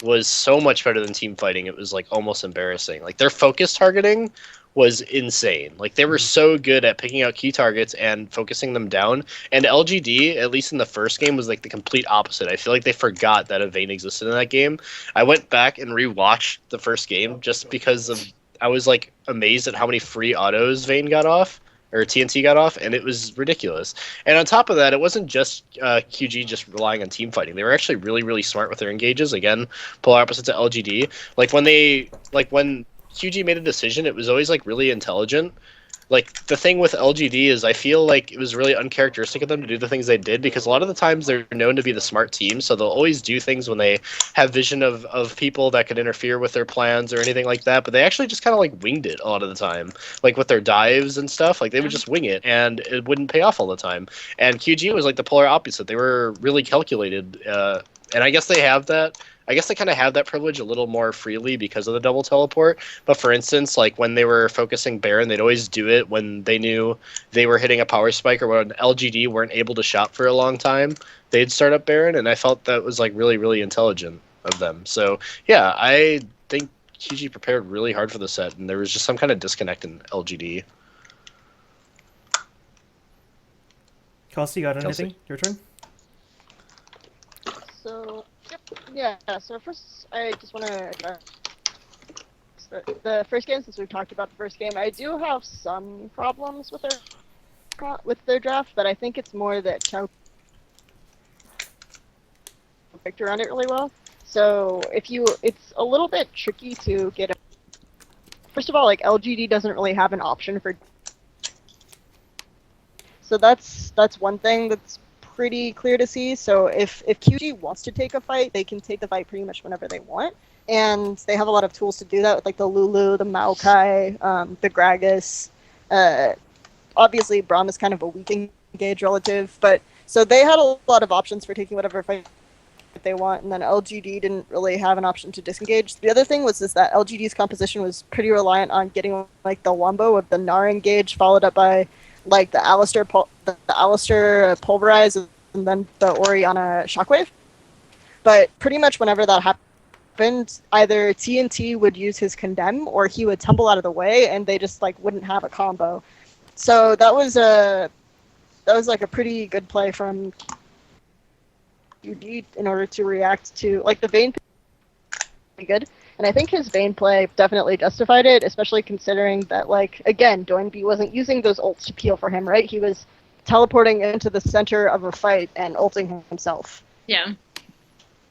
was so much better than team fighting. It was like almost embarrassing. Like their focus targeting was insane. Like they were so good at picking out key targets and focusing them down. And LGD, at least in the first game, was like the complete opposite. I feel like they forgot that a Vayne existed in that game. I went back and rewatched the first game just because of I was like amazed at how many free autos Vayne got off. Or TNT got off, and it was ridiculous. And on top of that, it wasn't just QG just relying on team fighting. They were actually really, really smart with their engages. Again, polar opposite to LGD. Like when QG made a decision, it was always like really intelligent. Like the thing with LGD is I feel like it was really uncharacteristic of them to do the things they did because a lot of the times they're known to be the smart team, so they'll always do things when they have vision of people that could interfere with their plans or anything like that, but they actually just kind of like winged it a lot of the time. Like with their dives and stuff, like they would just wing it and it wouldn't pay off all the time. And QG was like the polar opposite. They were really calculated, and I guess they have that. I guess they kind of have that privilege a little more freely because of the double teleport. But for instance, like when they were focusing Baron, they'd always do it when they knew they were hitting a power spike or when LGD weren't able to shop for a long time. They'd start up Baron, and I felt that was like really, really intelligent of them. So yeah, I think QG prepared really hard for the set, and there was just some kind of disconnect in LGD. Kelsey, you got anything? Your turn. So, yeah, so first I just want to address the first game, since we've talked about the first game. I do have some problems with their draft, but I think it's more that Chow picked around it really well. So it's a little bit tricky to get first of all, like LGD doesn't really have an option for, so that's one thing that's pretty clear to see. So if QG wants to take a fight, they can take the fight pretty much whenever they want, and they have a lot of tools to do that with like the Lulu, the Maokai, the Gragas. Obviously, Braum is kind of a weak engage relative, but so they had a lot of options for taking whatever fight they want, and then LGD didn't really have an option to disengage. The other thing was that LGD's composition was pretty reliant on getting like the wombo of the Gnar engage followed up by like the Alistair Pulverize and then the Orianna Shockwave. But pretty much whenever that happened, either TNT would use his Condemn or he would tumble out of the way and they just like wouldn't have a combo. So that was like a pretty good play from QG in order to react to like the Vayne pretty good. And I think his Vayne play definitely justified it, especially considering that, like, again, Doinby wasn't using those ults to peel for him, right? He was teleporting into the center of a fight and ulting himself. Yeah.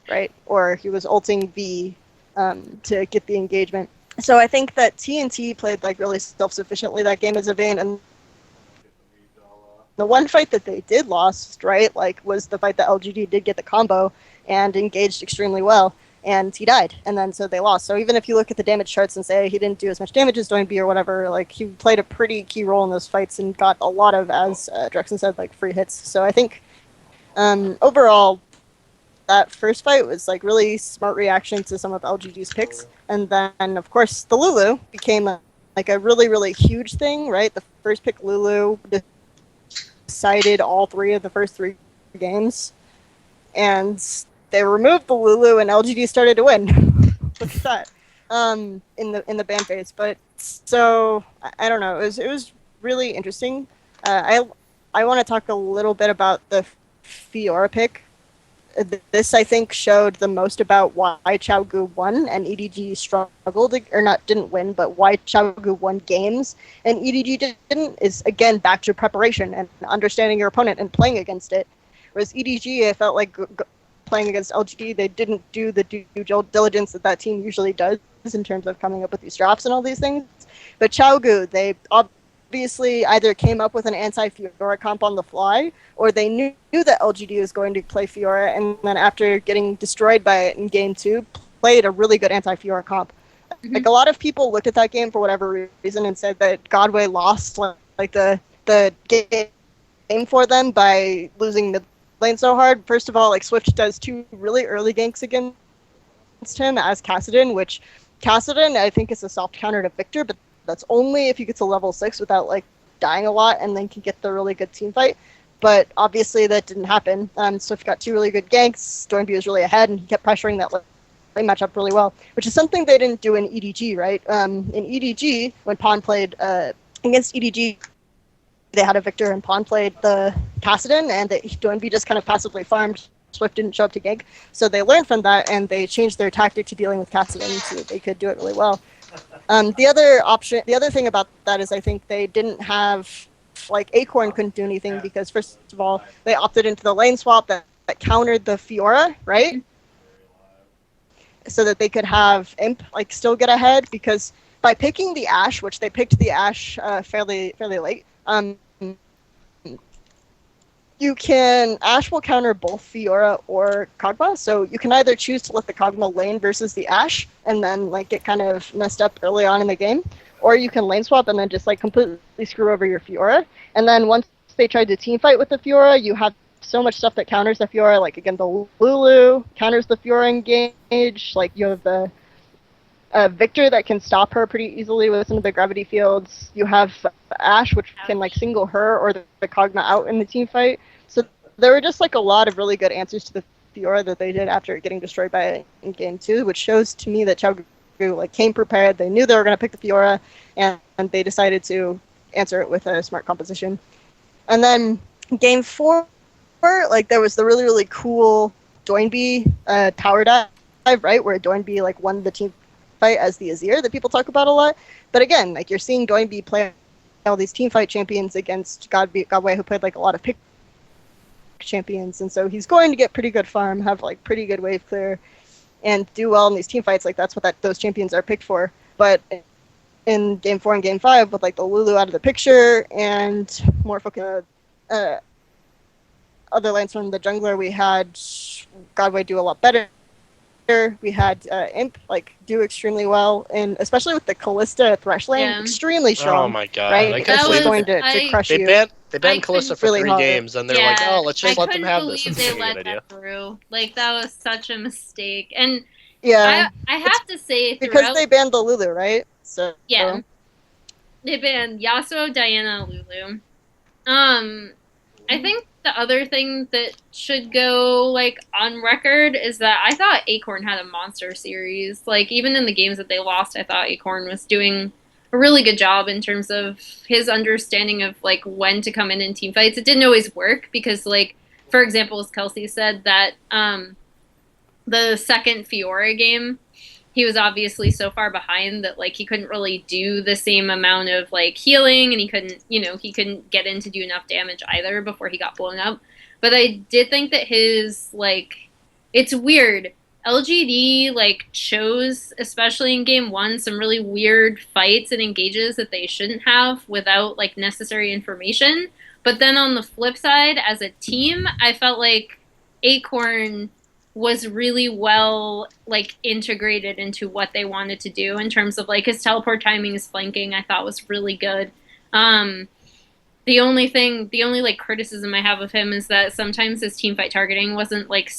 Right? Or he was ulting V to get the engagement. So I think that TNT played, like, really self-sufficiently that game as a Vayne, and the one fight that they did lost, right, like, was the fight that LGD did get the combo and engaged extremely well. and he died, and then so they lost. So even if you look at the damage charts and say he didn't do as much damage as Doinby or whatever, like he played a pretty key role in those fights and got a lot of, as Drexen said, like free hits. So I think overall that first fight was like really smart reaction to some of LGD's picks, and then of course the Lulu became like a really huge thing, right? The first pick Lulu decided all 3 of the first 3 games, and they removed the Lulu, and LGD started to win. Look at that. In the ban phase, but so I don't know. It was really interesting. I want to talk a little bit about the Fiora pick. This I think showed the most about why Xiaogu won and EDG struggled, or not didn't win, but why Xiaogu won games and EDG didn't, is again back to preparation and understanding your opponent and playing against it. Whereas EDG, I felt like playing against LGD, they didn't do the due diligence that team usually does in terms of coming up with these drops and all these things. But Xiaogu, they obviously either came up with an anti-Fiora comp on the fly, or they knew that LGD was going to play Fiora, and then after getting destroyed by it in game 2, played a really good anti-Fiora comp. Mm-hmm. Like a lot of people looked at that game for whatever reason and said that Godway lost like the game for them by losing mid lane so hard. First of all, like Swift does 2 really early ganks against him as Kassadin, which Kassadin I think is a soft counter to Victor, but that's only if you get to level 6 without like dying a lot and then can get the really good team fight. But obviously that didn't happen. Swift got 2 really good ganks. Doinby was really ahead, and he kept pressuring that lane matchup really well, which is something they didn't do in EDG, right? In EDG, when Pawn played against EDG, they had a Victor and Pawn played the Kassadin, and Doinby just kind of passively farmed. Swift didn't show up to gank, so they learned from that and they changed their tactic to dealing with Kassadin so that they could do it really well. The other thing about that is I think they didn't have, like Acorn couldn't do anything because first of all they opted into the lane swap that countered the Fiora, right? So that they could have Imp like still get ahead, because by picking the Ashe, which they picked the Ashe fairly late, you can Ashe will counter both Fiora or Kog'Maw, so you can either choose to let the Kog'Maw lane versus the Ashe and then like get kind of messed up early on in the game, or you can lane swap and then just like completely screw over your Fiora. And then once they tried to team fight with the Fiora, you have so much stuff that counters the Fiora, like again the Lulu counters the Fiora engage, like you have the Victor that can stop her pretty easily with some of the gravity fields. You have Ashe, which can like single her or the Kog'Maw out in the team fight. So there were just like a lot of really good answers to the Fiora that they did after getting destroyed by it in game 2, which shows to me that Xiaogu like came prepared. They knew they were going to pick the Fiora, and they decided to answer it with a smart composition. And then game 4, like there was the really cool Doinby tower dive, right, where Doinby like won the team fight as the Azir that people talk about a lot. But again, like you're seeing Doinby play all these team fight champions against Godway, who played like a lot of pick champions, and so he's going to get pretty good farm, have like pretty good wave clear, and do well in these team fights. Like that's what those champions are picked for. But in game 4 and game 5, with like the Lulu out of the picture and more focus other lanes from the jungler, we had Godway do a lot better. We had Imp like do extremely well, and especially with the Kalista Thresh lane, extremely strong. Oh my god! Right? Because he's going to crush you. They banned Kalista for really 3 games, and they're like, "Oh, let's just let them have this." I couldn't believe they let that through. Like that was such a mistake. And yeah, I have to say, because they banned the Lulu, right? So yeah, they banned Yasuo, Diana, Lulu. I think the other thing that should go like on record is that I thought Acorn had a monster series. Like even in the games that they lost, I thought Acorn was doing a really good job in terms of his understanding of like when to come in team fights. It didn't always work because, like, for example, as Kelsey said, that the second Fiora game, he was obviously so far behind that like he couldn't really do the same amount of like healing, and he couldn't get in to do enough damage either before he got blown up. But I did think that his like, it's weird. LGD like chose, especially in game 1, some really weird fights and engages that they shouldn't have without like necessary information. But then on the flip side, as a team, I felt like Acorn was really well like integrated into what they wanted to do in terms of like his teleport timing, his flanking. I thought was really good. The only like criticism I have of him is that sometimes his team fight targeting wasn't like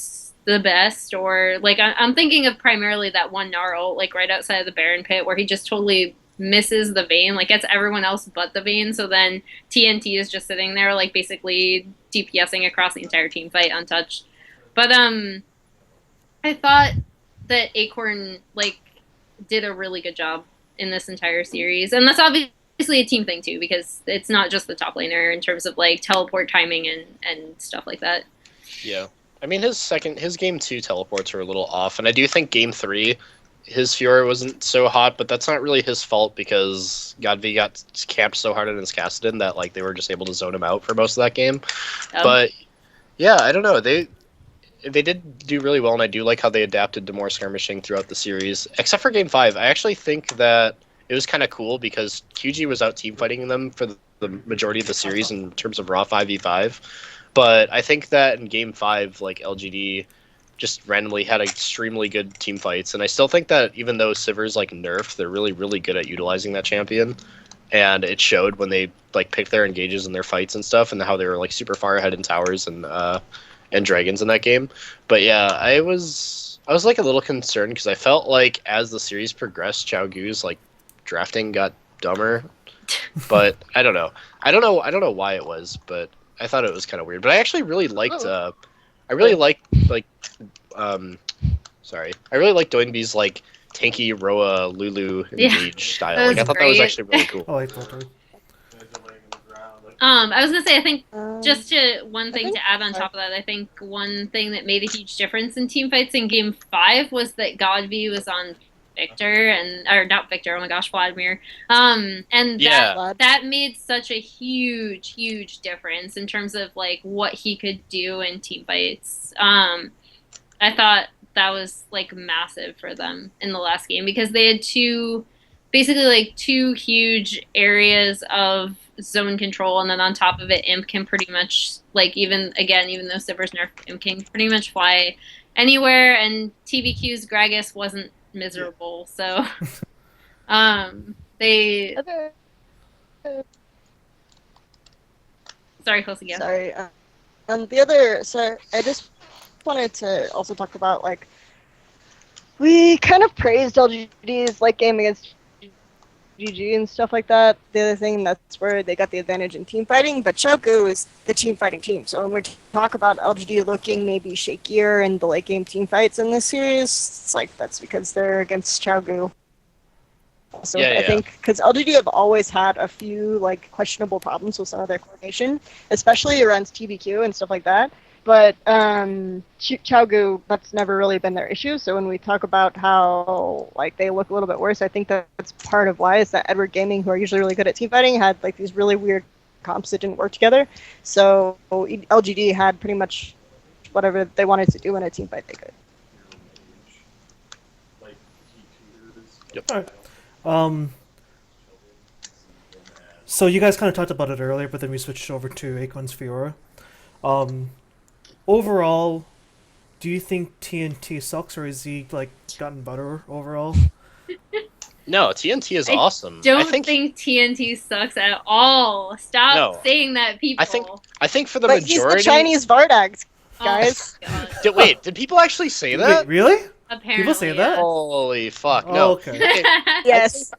the best, or like I'm thinking of primarily that one Gnarl like right outside of the Baron pit where he just totally misses the Vayne, like gets everyone else but the Vayne, so then TNT is just sitting there like basically DPSing across the entire team fight untouched. But I thought that Acorn like did a really good job in this entire series, and that's obviously a team thing too because it's not just the top laner in terms of like teleport timing and stuff like that. Yeah. I mean, his game 2 teleports are a little off, and I do think game 3, his Fiora wasn't so hot, but that's not really his fault because Godv got camped so hard in his Kassadin that like they were just able to zone him out for most of that game. But yeah, I don't know. They did do really well, and I do like how they adapted to more skirmishing throughout the series. Except for game 5, I actually think that it was kind of cool because QG was out team fighting them for the majority of the series in terms of raw 5v5. But I think that in game 5, like LGD just randomly had extremely good team fights, and I still think that even though Sivir's like nerfed, they're really, really good at utilizing that champion. And it showed when they like picked their engages and their fights and stuff, and how they were like super far ahead in towers and dragons in that game. But yeah, I was like a little concerned because I felt like as the series progressed, Chao Gu's like drafting got dumber. But I don't know why it was, but I thought it was kind of weird. But I actually really liked I really liked Doinby's like tanky Roa Lulu engage style. Like I thought that was actually really cool. Oh, I thought. I was gonna say, I think just to one thing to add on top of that, I think one thing that made a huge difference in team fights in game 5 was that Godv was on Victor or not Victor, oh my gosh, Vladimir. And that made such a huge difference in terms of like what he could do in team fights. I thought that was like massive for them in the last game because they had two huge areas of zone control, and then on top of it, Imp can pretty much like even though Sivir's nerfed, Imp can pretty much fly anywhere, and TVQ's Gragas wasn't miserable, so they sorry, close again. Sorry. So I just wanted to also talk about like we kind of praised LGD's like game against GG and stuff like that. The other thing, that's where they got the advantage in team fighting, but Choku is the team fighting team. So when we talk about LGD looking maybe shakier in the late game team fights in this series, it's like that's because they're against Chogu. So I think because LGD have always had a few like questionable problems with some of their coordination, especially around TVQ and stuff like that. But Chogu, that's never really been their issue. So when we talk about how like they look a little bit worse, I think that's part of why is that Edward Gaming, who are usually really good at team fighting, had like these really weird comps that didn't work together. So LGD had pretty much whatever they wanted to do in a team fight they could. Yep. All right. So you guys kind of talked about it earlier, but then we switched over to Akon's Fiora. Overall, do you think TNT sucks, or has he like gotten better overall? No, TNT is awesome. I think TNT sucks at all. Stop saying that, people. I think for the but majority, he's the Chinese Vardags, guys. Oh, wait, did people actually say that? Wait, really? Apparently, people say that? Holy fuck! Oh, no. Okay. Yes.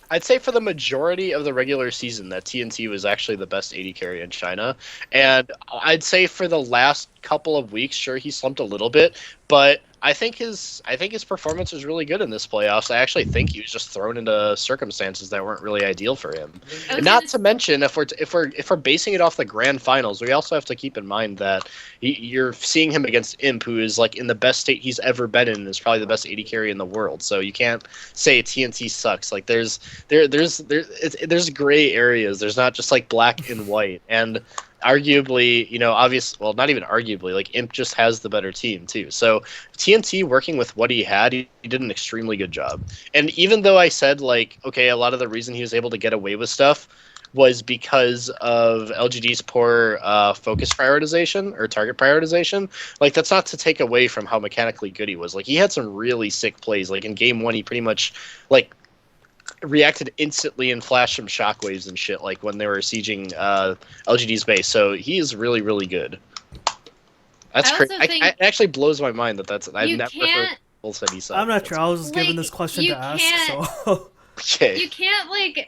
I'd say for the majority of the regular season that TNT was actually the best AD carry in China, and I'd say for the last couple of weeks, sure, he slumped a little bit, but I think his performance was really good in this playoffs. I actually think he was just thrown into circumstances that weren't really ideal for him. And not to mention, if we're basing it off the grand finals, we also have to keep in mind that you're seeing him against Imp, who is like in the best state he's ever been in, and is probably the best AD carry in the world. So you can't say TNT sucks. Like there's gray areas. There's not just like black and white. And arguably, not even arguably, like Imp just has the better team too. So TNT working with what he had, he did an extremely good job. And even though I said like, okay, a lot of the reason he was able to get away with stuff was because of LGD's poor focus prioritization or target prioritization. Like, that's not to take away from how mechanically good he was. Like, he had some really sick plays. Like, in game 1, he pretty much, like, reacted instantly and flashed some shockwaves and shit, like, when they were sieging LGD's base. So he is really, really good. That's I crazy. also think It actually blows my mind that that's... I've you never heard can't people said he sucked. I'm not sure. I was just given like, this question you to ask, can't- so. Okay. you can't like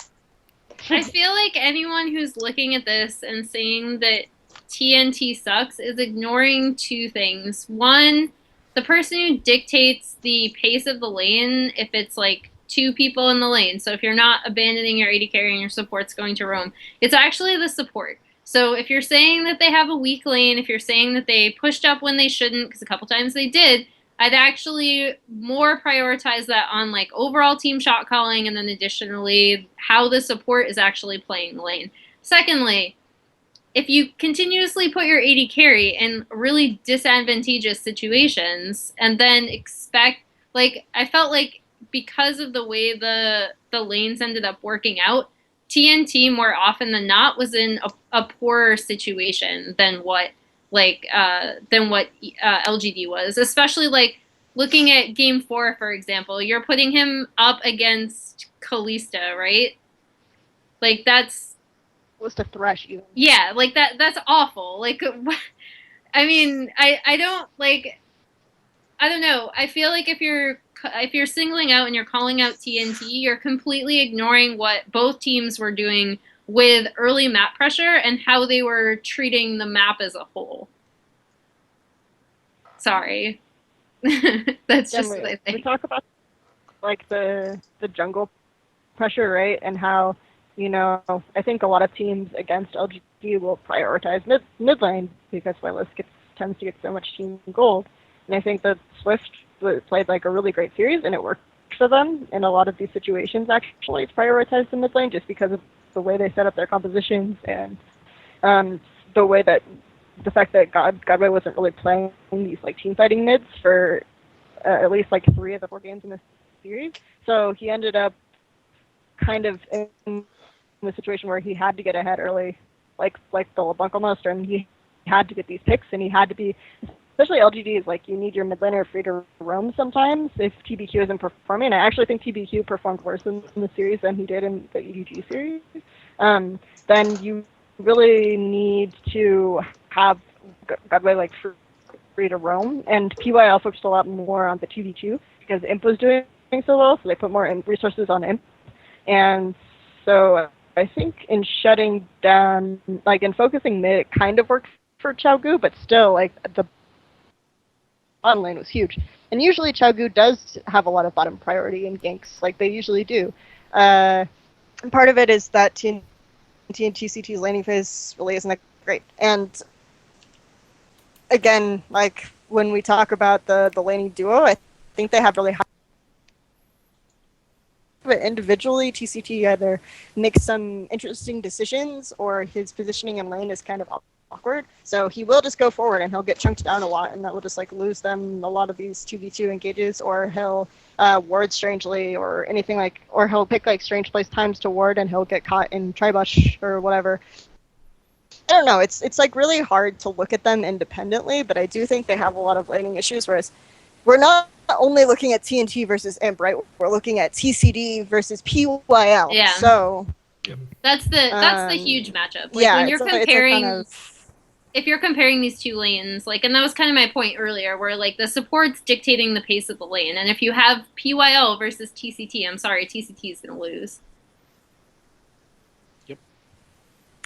I feel like anyone who's looking at this and saying that TNT sucks is ignoring two things. One, the person who dictates the pace of the lane, if it's like two people in the lane, so if you're not abandoning your AD carry and your support's going to roam, it's actually the support. So if you're saying that they have a weak lane, if you're saying that they pushed up when they shouldn't, because a couple times they did, I'd actually more prioritize that on like overall team shot calling, and then additionally how the support is actually playing the lane. Secondly, if you continuously put your AD carry in really disadvantageous situations and then expect, like, I felt like because of the way the lanes ended up working out, TNT more often than not was in a poorer situation than what LGD was, especially like looking at game 4, for example. You're putting him up against Kalista, right? Like that's Was to thresh even. yeah, like that's awful. Like I mean, I don't like I don't know. I feel like if you're singling out and you're calling out TNT, you're completely ignoring what both teams were doing with early map pressure and how they were treating the map as a whole. Sorry. That's just what I We think. talk about like the jungle pressure, right? And how, I think a lot of teams against LGD will prioritize mid lane because Silas tends to get so much team gold. And I think that Swift played like a really great series and it worked for them in a lot of these situations actually to prioritize the mid lane just because of the way they set up their compositions and the fact that Godway wasn't really playing these like team fighting mids for at least like 3 of the 4 games in this series. So he ended up kind of in the situation where he had to get ahead early, like the LeBlanc almost, and he had to get these picks, and he had to be, especially LGD is like you need your mid laner free to roam sometimes if TBQ isn't performing. I actually think TBQ performed worse in the series than he did in the EDG series. Then you really need to have Godway like free to roam, and PYL focused a lot more on the 2v2 because Imp was doing so well, so they put more resources on Imp. And so I think in shutting down, like in focusing mid, it kind of worked for Chaogu, but still, like the bottom lane was huge. And usually Chaogu does have a lot of bottom priority in ganks, like they usually do. And part of it is that TNT and TCT's laning phase really isn't that great. And again, like when we talk about the laning duo, I think they have really high. But individually, TCT either makes some interesting decisions or his positioning in lane is kind of awkward. So he will just go forward and he'll get chunked down a lot, and that will just like lose them a lot of these 2v2 engages, or he'll ward strangely or anything like, or he'll pick like strange place times to ward and he'll get caught in tribush or whatever. I don't know. It's like really hard to look at them independently, but I do think they have a lot of laning issues. Whereas we're not only looking at TNT versus Imp, right? We're looking at TCD versus PYL. Yeah. So That's the huge matchup. Like yeah, when you're comparing, kind of, if you're comparing these two lanes, like, and that was kind of my point earlier, where like the support's dictating the pace of the lane, and if you have PYL versus TCT, I'm sorry, TCT is gonna lose.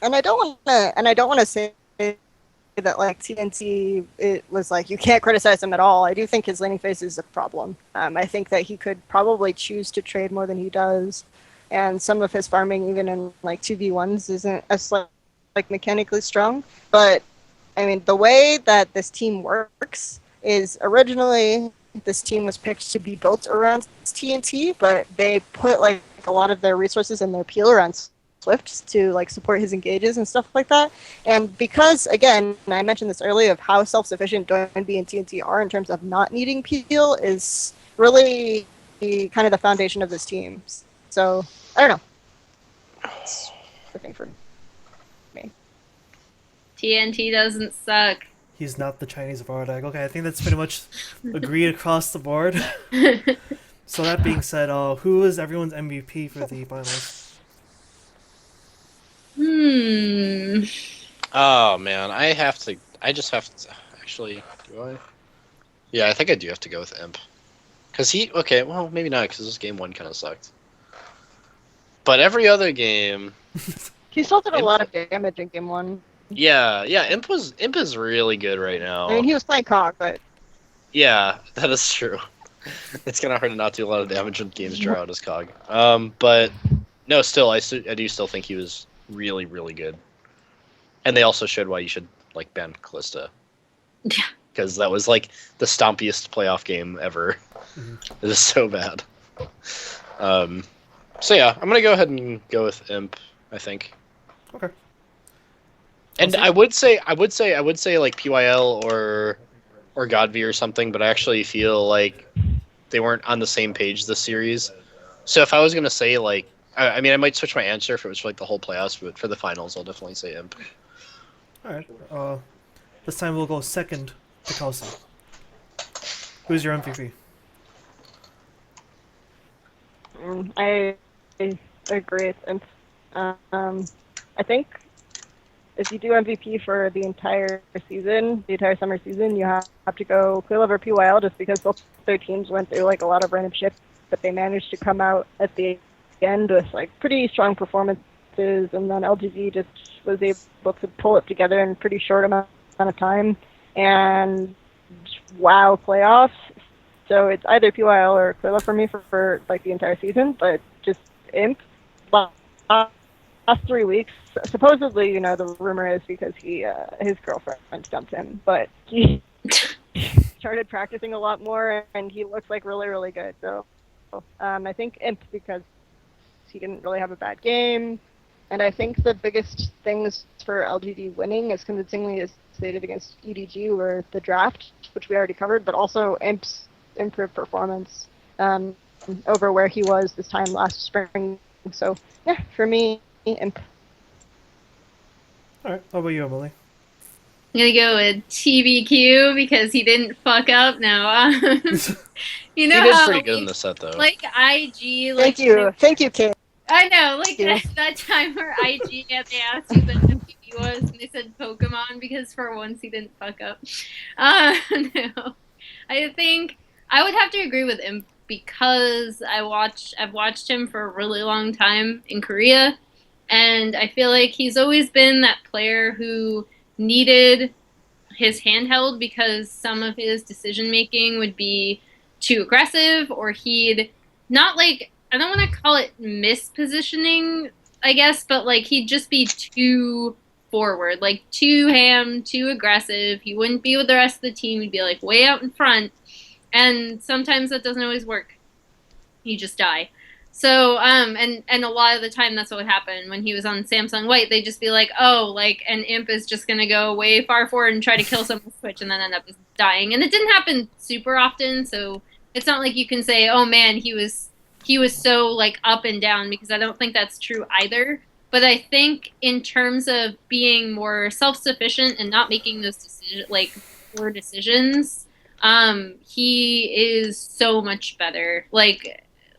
and I don't want to say that like TNT, it was like you can't criticize him at all. I do think his laning phase is a problem. I think that he could probably choose to trade more than he does, and some of his farming even in like 2v1s isn't as like mechanically strong. But I mean, the way that this team works is originally this team was picked to be built around TNT, but they put like a lot of their resources and their peel around Swift to like support his engages and stuff like that. And because, again, I mentioned this earlier of how self-sufficient Doinb and TNT are in terms of not needing peel is really kind of the foundation of this team. So I don't know. thing for me. TNT doesn't suck. He's not the Chinese Vardag. Okay, I think that's pretty much agreed across the board. So that being said, who is everyone's MVP for the finals? Oh man, I just have to. Actually, do I? Yeah, I think I do have to go with Imp. Cause okay, well maybe not, cause this game 1 kind of sucked. But every other game, He still did a Imp- lot of damage in game 1. yeah, Imp is really good right now. I mean, he was playing Cog, but Yeah, that is true. It's kind of hard to not do a lot of damage when games draw out as Cog. But no, still, I do still think he was really, really good. And they also showed why you should like ban Callista. Yeah. Because that was like the stompiest playoff game ever. It is so bad. So yeah, I'm gonna go ahead and go with Imp, I think. Okay. And I would say like PYL or Godv or something, but I actually feel like they weren't on the same page this series. So if I was gonna say like, I mean, I might switch my answer if it was for like the whole playoffs, but for the finals, I'll definitely say Imp. All right. This time we'll go second to Kelsey. Who's your MVP? I agree with him. I think if you do MVP for the entire season, the entire summer season, you have to go Quill over PYL just because both their teams went through like a lot of random shit, but they managed to come out at the end with like pretty strong performances, and then LGD just was able to pull it together in a pretty short amount of time, and wow, playoffs. So it's either PYL or Quilla for me for like the entire season, but just Imp. Last 3 weeks, supposedly, you know, the rumor is because his girlfriend dumped him, but he started practicing a lot more, and he looks like really, really good. So I think Imp because he didn't really have a bad game, and I think the biggest things for LGD winning, as convincingly as they did against EDG, were the draft, which we already covered, but also Imp's improved performance over where he was this time last spring. So yeah, for me, Imp. All right. How about you, Emily? I'm gonna go with TBQ because he didn't fuck up. No, you know He did how pretty good in the set though. like IG, like Thank you, Kate. I know, like Yeah. that time where IG they asked who the MVP was, and they said Pokemon because for once he didn't fuck up. No, I think I would have to agree with him because I've watched him for a really long time in Korea, and I feel like he's always been that player who needed his handheld because some of his decision making would be too aggressive, or he'd not like, I don't want to call it mispositioning, I guess, but like he'd just be too forward, like too too aggressive. He wouldn't be with the rest of the team. He'd be like way out in front, and sometimes that doesn't always work. You just die. So, and a lot of the time that's what would happen when he was on Samsung White. They'd just be like, oh, like, an Imp is just going to go way far forward and try to kill someone with Switch and then end up dying. And it didn't happen super often, so it's not like you can say, oh man, he was so, like, up and down, because I don't think that's true either. But I think in terms of being more self-sufficient and not making those poor decisions, he is so much better.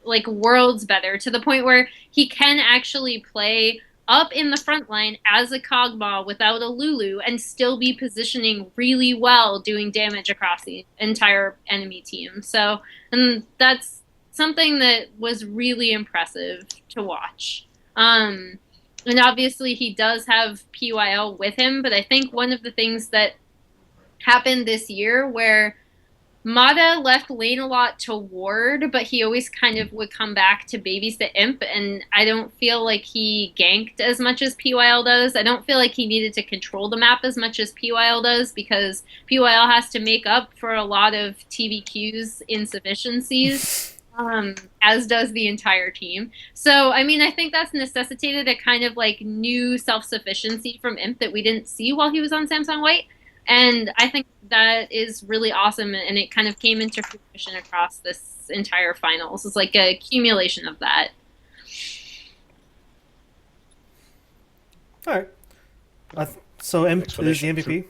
Like worlds better, to the point where he can actually play up in the front line as a Kog'Maw without a Lulu and still be positioning really well, doing damage across the entire enemy team. So, and that's something that was really impressive to watch. And obviously he does have PYL with him, but I think one of the things that happened this year where Mata left lane a lot to ward, but he always kind of would come back to babysit Imp, and I don't feel like he ganked as much as PYL does. I don't feel like he needed to control the map as much as PYL does, because PYL has to make up for a lot of TVQ's insufficiencies, as does the entire team. So, I mean, I think that's necessitated a kind of like new self-sufficiency from Imp that we didn't see while he was on Samsung White. And I think that is really awesome, and it kind of came into fruition across this entire finals. It's like a accumulation of that. All right. So M is the Explanation. MVP.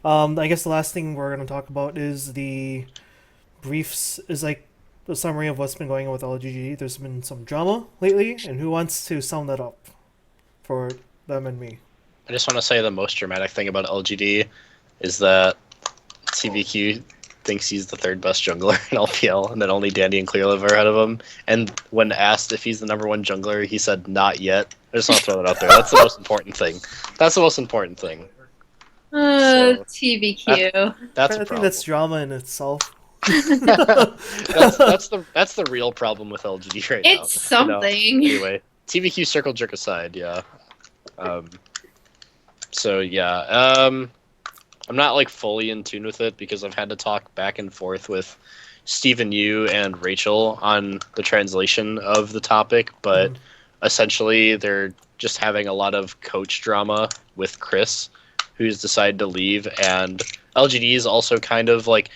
I guess the last thing we're going to talk about is the briefs. Is like the summary of what's been going on with LGD. There's been some drama lately, and who wants to sum that up for them and me? I just want to say the most dramatic thing about LGD is that TBQ thinks he's the third best jungler in LPL, and that only Dandy and Clearlive are ahead of him. And when asked if he's the number one jungler, he said not yet. I just want to throw that out there. That's the most important thing. That's the most important thing. So, TBQ. That's I a think problem. that's drama in itself. that's the real problem with LGD right now. It's something. Anyway, TBQ circle jerk aside, yeah. So yeah, I'm not like fully in tune with it because I've had to talk back and forth with Stephen Yu and Rachel on the translation of the topic, but essentially they're just having a lot of coach drama with Chris, who's decided to leave, and LGD is also kind of like,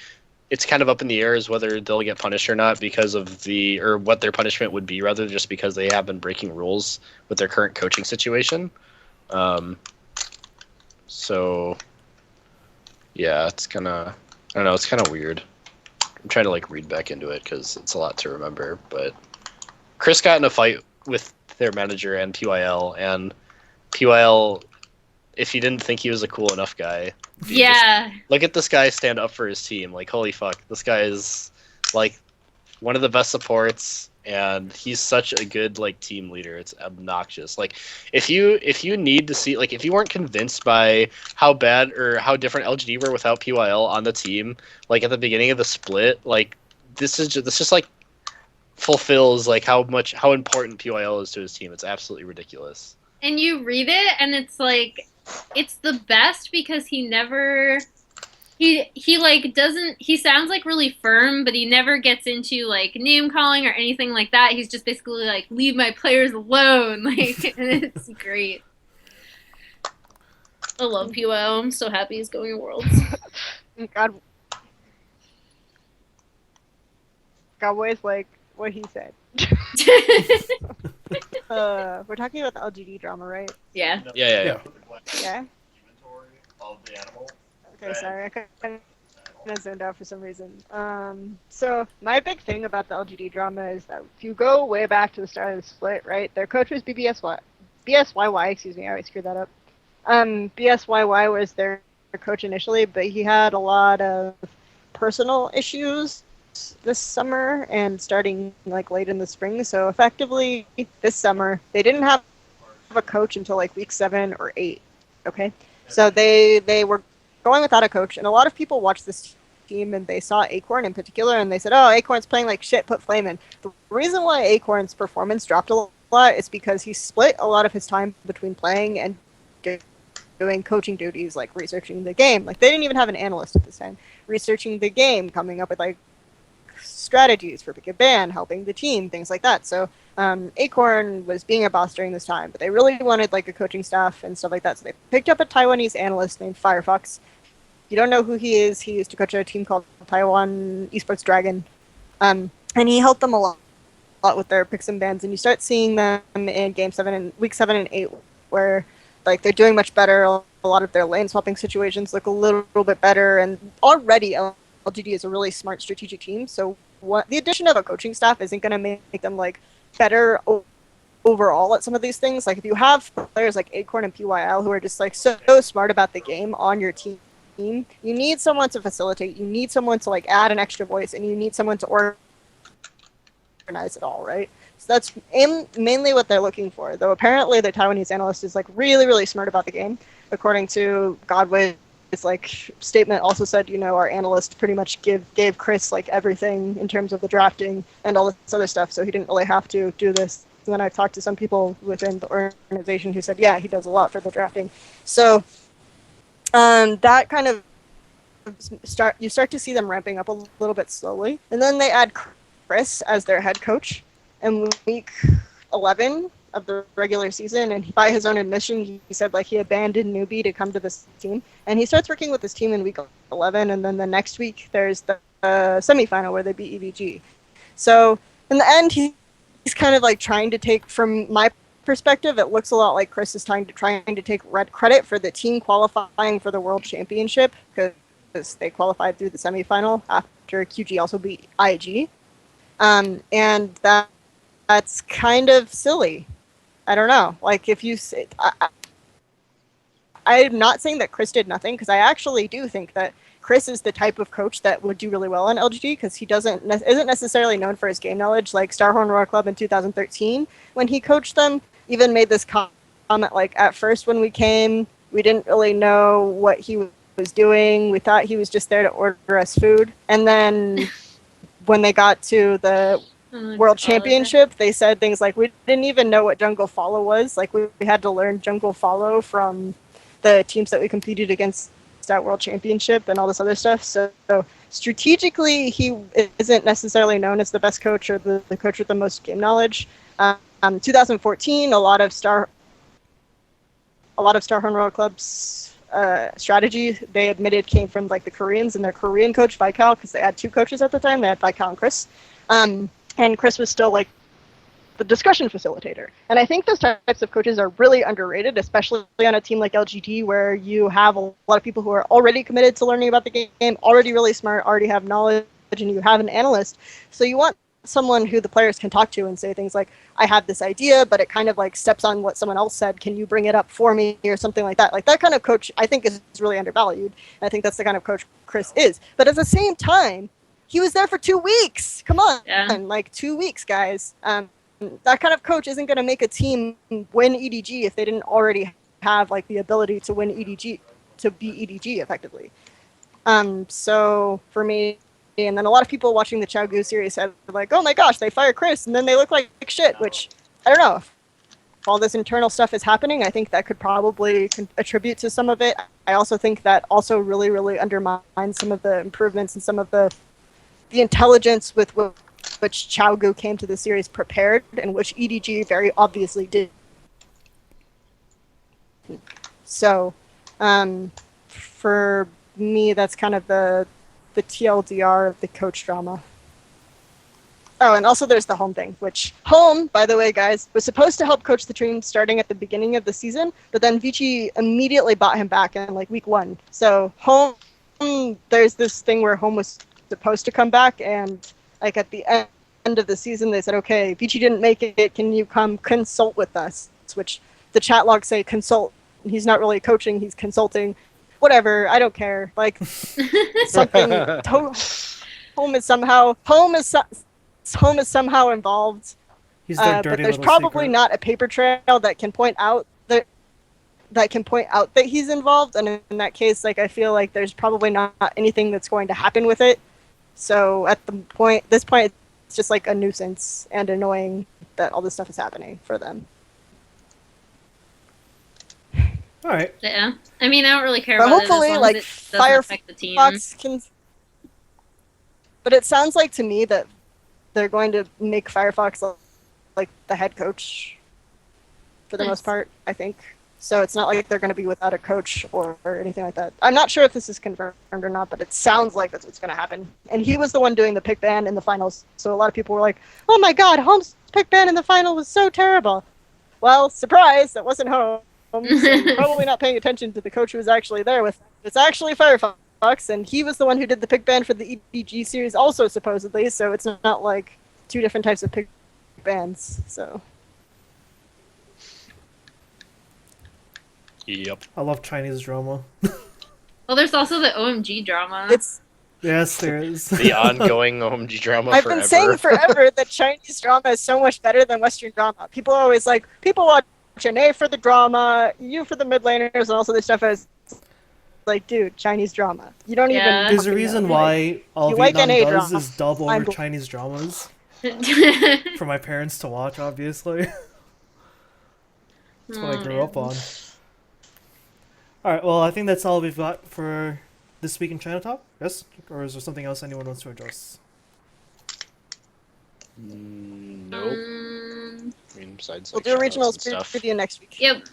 it's kind of up in the air as whether they'll get punished or not because of or what their punishment would be, rather just because they have been breaking rules with their current coaching situation. So yeah, it's kind of, I don't know, it's kind of weird. I'm trying to like read back into it because it's a lot to remember, but Chris got in a fight with their manager and PYL, if he didn't think he was a cool enough guy, Yeah. look at this guy stand up for his team. Like, holy fuck, this guy is like one of the best supports, and he's such a good like team leader. It's obnoxious. Like, if you need to see, like, if you weren't convinced by how bad or how different LGD were without PYL on the team, like at the beginning of the split, like this just like fulfills like how important PYL is to his team. It's absolutely ridiculous. And you read it, and it's like, it's the best because he never, he like doesn't, he sounds like really firm, but he never gets into like name calling or anything like that. He's just basically like, leave my players alone. Like, and it's great. I love POL. I'm so happy he's going to Worlds. God, Cowboys like what he said. We're talking about the LGD drama, right? Yeah. Yeah. Yeah. Okay, sorry, I kind of zoned out for some reason. So my big thing about the LGD drama is that if you go way back to the start of the split, right? Their coach was BSYY. Excuse me, I always screw that up. BSYY was their coach initially, but he had a lot of personal issues this summer and starting like late in the spring. So effectively, this summer they didn't have a coach until like week 7 or 8. Okay, so they were going without a coach, and a lot of people watched this team and they saw Acorn in particular, and they said, "Oh, Acorn's playing like shit. Put Flame in." The reason why Acorn's performance dropped a lot is because he split a lot of his time between playing and doing coaching duties, like researching the game. Like they didn't even have an analyst at this time. Researching the game, coming up with like strategies for pick a ban, helping the team, things like that. So Acorn was being a boss during this time, but they really wanted like a coaching staff and stuff like that. So they picked up a Taiwanese analyst named Firefox. If you don't know who he is, he used to coach a team called Taiwan Esports Dragon, and he helped them a lot with their picks and bans. And you start seeing them in Game 7 and Week 7 and 8, where like they're doing much better. A lot of their lane swapping situations look a little bit better, and already LGD is a really smart strategic team. So the addition of a coaching staff isn't going to make them like better overall at some of these things. Like if you have players like Acorn and PYL who are just like so smart about the game on your team, you need someone to facilitate. You need someone to like add an extra voice, and you need someone to organize it all, right? So that's mainly what they're looking for. Though apparently the Taiwanese analyst is like really, really smart about the game. According to Godway's like statement, also said, you know, our analyst pretty much gave Chris like everything in terms of the drafting and all this other stuff, so he didn't really have to do this. And then I talked to some people within the organization who said, yeah, he does a lot for the drafting. So that kind of start to see them ramping up a little bit slowly, and then they add Chris as their head coach in week 11 of the regular season, and by his own admission, he said like he abandoned Newbie to come to this team, and he starts working with this team in week 11, and then the next week there's the semifinal where they beat EVG. So in the end, he's kind of like trying to take, from my perspective, it looks a lot like Chris is trying to take red credit for the team qualifying for the World Championship because they qualified through the semifinal after QG also beat IG. And that's kind of silly. I don't know. Like, if you say, I'm not saying that Chris did nothing, because I actually do think that Chris is the type of coach that would do really well on LGD, because he isn't necessarily known for his game knowledge. Like Starhorn Royal Club in 2013, when he coached them, even made this comment, like, at first when we came, we didn't really know what he was doing. We thought he was just there to order us food. And then when they got to the World Championship, they said things like, we didn't even know what jungle follow was. Like, we had to learn jungle follow from the teams that we competed against at World Championship and all this other stuff. So strategically, he isn't necessarily known as the best coach or the coach with the most game knowledge. 2014, a lot of Starhorn Royal Club's strategy, they admitted, came from like the Koreans and their Korean coach Vaikal, because they had two coaches at the time. They had Vaikal and Chris. And Chris was still like the discussion facilitator. And I think those types of coaches are really underrated, especially on a team like LGD, where you have a lot of people who are already committed to learning about the game, already really smart, already have knowledge, and you have an analyst. So you want someone who the players can talk to and say things like, I have this idea, but it kind of like steps on what someone else said. Can you bring it up for me, or something like that? Like, that kind of coach, I think, is really undervalued. I think that's the kind of coach Chris is. But at the same time, he was there for 2 weeks. Come on. Yeah. Like, 2 weeks, guys. That kind of coach isn't going to make a team win EDG if they didn't already have like the ability to win EDG, to beat EDG effectively. So for me, and then a lot of people watching the Chow Gu series said like, oh my gosh, they fired Chris and then they look like shit, which I don't know. If all this internal stuff is happening, I think that could probably attribute to some of it. I also think that also really, really undermines some of the improvements and some of the intelligence with which Chow Gu came to the series prepared, and which EDG very obviously did. So, for me, that's kind of the TLDR of the coach drama. Oh, and also there's the Home thing, which Home, by the way, guys, was supposed to help coach the team starting at the beginning of the season, but then Vici immediately bought him back in like week 1. So Home, there's this thing where Home was supposed to come back, and like at the end of the season, they said, okay, Vici didn't make it. Can you come consult with us? Which the chat logs say consult. He's not really coaching. He's consulting. Whatever. I don't care. Like, something. Home is somehow involved. He's their But dirty there's little probably secret. not a paper trail that can point out that he's involved. And in that case, like, I feel like there's probably not anything that's going to happen with it. So at this point, it's just like a nuisance and annoying that all this stuff is happening for them. All right. Yeah. I mean, I don't really care But about it as hopefully, long like, as it doesn't affect the team. Firefox can. But it sounds like to me that they're going to make Firefox like the head coach for the most part, I think. So it's not like they're going to be without a coach or anything like that. I'm not sure if this is confirmed or not, but it sounds like that's what's going to happen. And he was the one doing the pick ban in the finals. So a lot of people were like, oh my god, Home's pick ban in the final was so terrible. Well, surprise, that wasn't Home. So you're probably not paying attention to the coach who was actually there with. It's actually Firefox, and he was the one who did the pick ban for the EDG series also, supposedly. So it's not like two different types of pick bans. So. Yep. I love Chinese drama. Well, there's also the OMG drama. Yes, there is. The ongoing OMG drama I've forever. been saying forever that Chinese drama is so much better than Western drama. People are always like, people watch an A for the drama, U for the mid laners, and also this stuff is like, dude, Chinese drama. You don't even. There's a fucking reason know. why all you like Vietnam NA does drama. is dub over I'm- Chinese dramas for my parents to watch, obviously. That's what I grew up on. Alright, well, I think that's all we've got for this week in China Talk. Yes? Or is there something else anyone wants to address? Nope. I mean, besides We'll like, do a shoutouts regional and stuff. preview next week. Yep.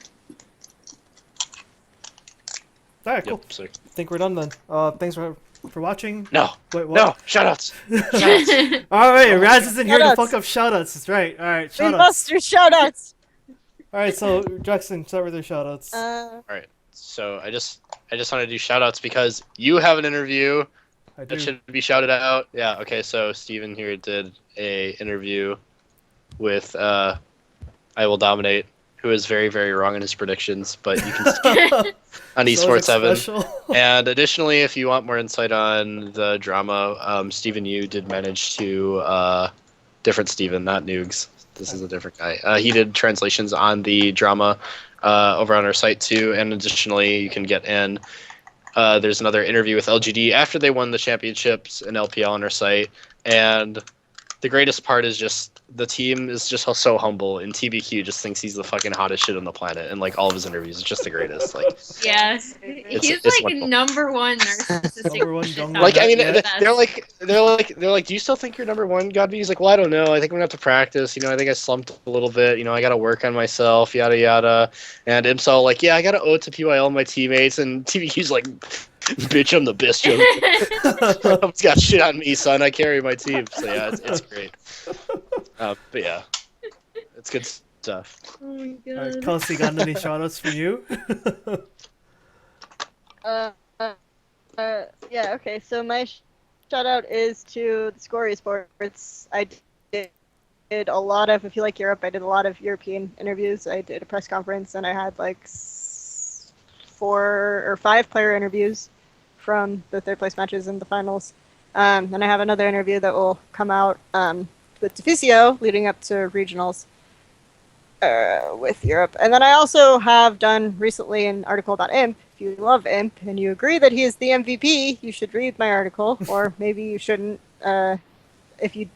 Alright, cool. Yep, sick. I think we're done then. Thanks for watching. No. Wait, what? No. Shoutouts. Shoutouts. Alright, Raz isn't here to Shoutouts. fuck up shoutouts. That's right. Alright, We shoutouts. must do shoutouts. All right, so Jackson, start with your shoutouts. All right. So I just want to do shout outs because you have an interview I that do. should be shouted out. Yeah. Okay. So Steven here did a interview with I Will Dominate, who is very, very wrong in his predictions, but you can see on So is Esports it 7. special? And additionally, if you want more insight on the drama, Steven Yu did manage to different Steven, not Noogs. This is a different guy. He did translations on the drama over on our site too, and additionally, you can get in. There's another interview with LGD after they won the championships in LPL on our site, and the greatest part is just the team is just so humble, and TBQ just thinks he's the fucking hottest shit on the planet, and like all of his interviews, it's just the greatest. Like, Yeah, It's he's like wonderful. number one narcissistic. Number one shit jungle talker. like I mean, Yeah. they're like, do you still think you're number one, Godby? He's like, well, I don't know. I think I'm gonna have to practice. You know, I think I slumped a little bit. You know, I gotta work on myself. Yada yada. And Imsal like, yeah, I gotta owe it to PYL and my teammates. And TBQ's like, bitch, I'm the best. It's got shit on me, son. I carry my team. So yeah, it's great. But yeah, it's good stuff. Oh my All right, god. Kelsey, got any shoutouts from you? Yeah, okay. So my shout out is to the Score Esports. I did a lot of, if you like Europe, I did a lot of European interviews. I did a press conference and I had like 4 or 5 player interviews from the third place matches and the finals. And I have another interview that will come out with Deficio leading up to regionals with Europe. And then I also have done recently an article about Imp. If you love Imp and you agree that he is the MVP, you should read my article, or maybe you shouldn't. Maybe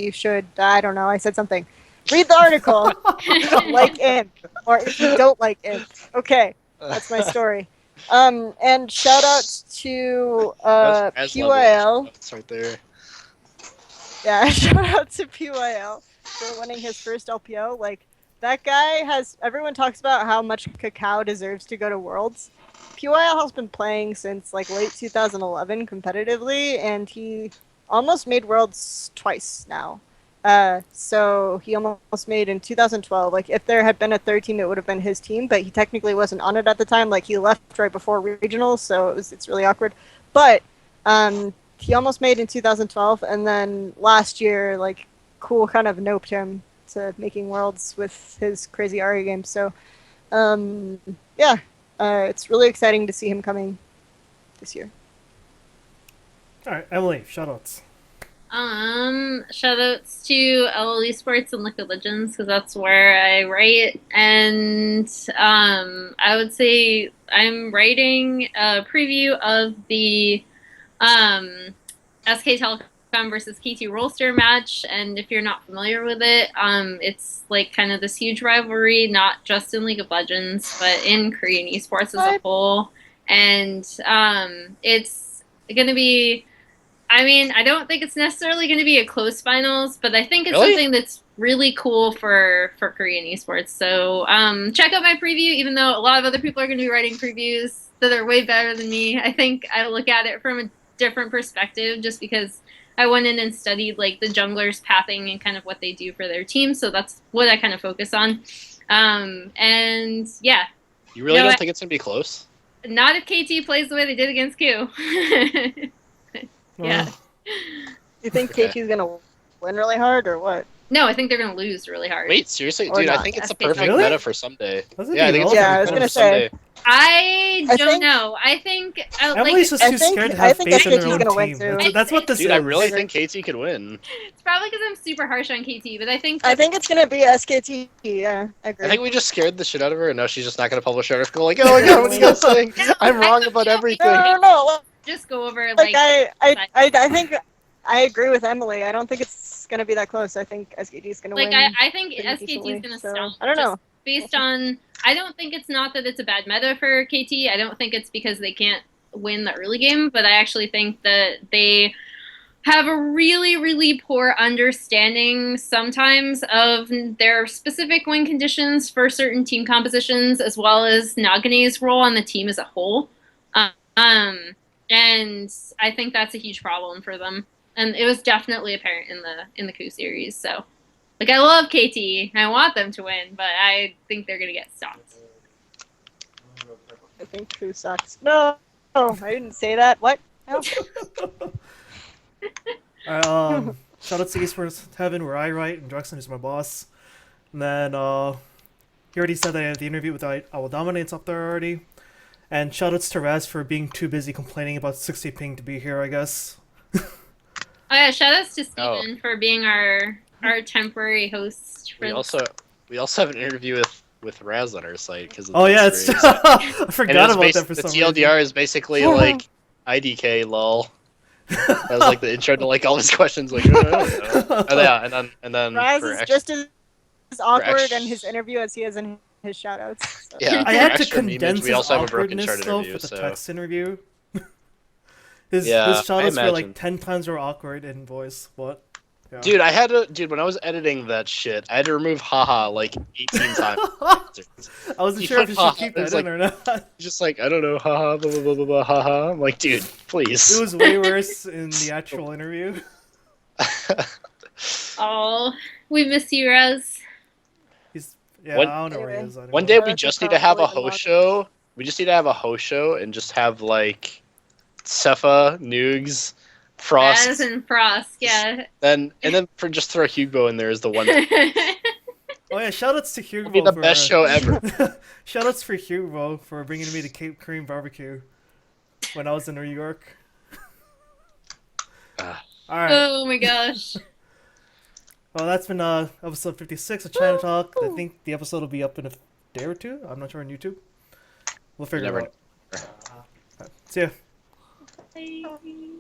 you should. I don't know. I said something. Read the article. If you don't like Imp, or if you don't like Imp. Okay, that's my story. And shout out to PYL. It's right there. Yeah, shout out to PYL for winning his first LPO. Like, that guy has. Everyone talks about how much Cacao deserves to go to Worlds. PYL has been playing since like late 2011 competitively, and he almost made Worlds twice now. So he almost made in 2012. Like, if there had been a third team, it would have been his team, but he technically wasn't on it at the time. Like, he left right before regionals, so it's really awkward. But he almost made in 2012, and then last year, like, Cool kind of noped him to making Worlds with his crazy Ari game. So, it's really exciting to see him coming this year. All right, Emily, shoutouts. Shoutouts to LL Esports and Liquid Legends because that's where I write, and I would say I'm writing a preview of the SK Telecom versus KT Rollster match, and if you're not familiar with it, it's like kind of this huge rivalry, not just in League of Legends, but in Korean esports as a whole, and it's gonna be. I mean, I don't think it's necessarily going to be a close finals, but I think it's something that's really cool for Korean esports. So check out my preview, even though a lot of other people are going to be writing previews that are way better than me. I think I look at it from a different perspective just because I went in and studied like the junglers pathing and kind of what they do for their team. So that's what I kind of focus on. And yeah. You really don't think it's going to be close? Not if KT plays the way they did against Q. Yeah. You think KT's gonna win really hard, or what? No, I think they're gonna lose really hard. Wait, seriously, Or dude? not. I think it's a Really? perfect meta for someday. Yeah, I think it's Yeah, I was perfect meta gonna for say. someday. I don't know. I think Emily's just I too think- scared to I have think faith in her SKT's own gonna win team. too. That's what this Dude, is. I really think KT could win. it's probably because I'm super harsh on KT, but I think it's gonna be SKT. Yeah, I agree. I think we just scared the shit out of her, and now she's just not going to publish an article like, oh my god, what are you guys saying? I'm wrong about everything. No. just go over Like I think I agree with Emily. I don't think it's gonna be that close. I think SKT's gonna like win. I think pretty SKT is decently, gonna so, stomp. I don't know. Just based on, I don't think it's not that it's a bad meta for KT. I don't think it's because they can't win the early game, but I actually think that they have a really, really poor understanding sometimes of their specific win conditions for certain team compositions, as well as Nagane's role on the team as a whole. And I think that's a huge problem for them. And it was definitely apparent in the coup series. So, Like, I love KT. I want them to win, but I think they're gonna get stopped. I think True sucks. No, I didn't say that. What? No. Alright, shout out to Esports Heaven, where I write, and Drexen is my boss. And then, he already said that I had the interview with I Will Dominate's up there already. And shoutouts to Raz for being too busy complaining about 60 ping to be here, I guess. Oh yeah, shoutouts to Steven for being our temporary host. For We also have an interview with Raz on our site because. Oh yeah, it's I forgot about that for some reason. The TLDR is basically like IDK lol. That was like the intro to like all his questions. Like, oh, yeah, and then Raz is just as awkward in his interview as he is in his shoutouts. So. Yeah, I had to extra condense we also his have a broken awkwardness chart though interview, for the so. text interview. his Yeah, shoutouts I were like imagine. 10 times more awkward in voice. What? Yeah. Dude, when I was editing that shit, I had to remove haha like 18 times. I wasn't You sure if put you should haha, keep it that was in like- or not. Just like, I don't know, haha, blah, blah, blah, blah, blah, haha. I'm like, dude, please. It was way worse in the actual interview. Oh, we miss you, Raz. Yeah, One- I don't know where he is anymore. One day we Erica just need to have a probably host show. We just need to have a host show and just have like Cepha, Noogs, Frost, Raz and Frost, yeah. and then just throw Hugo in there as the one. Oh yeah, shoutouts to Hugo It'll be the for best show ever. shoutouts for Hugo for bringing me to Cape Cream Barbecue when I was in New York. All right. Oh my gosh. Well, that's been episode 56 of China Talk. I think the episode will be up in a day or two. I'm not sure on YouTube. We'll figure Never it out. All right. See ya. Bye.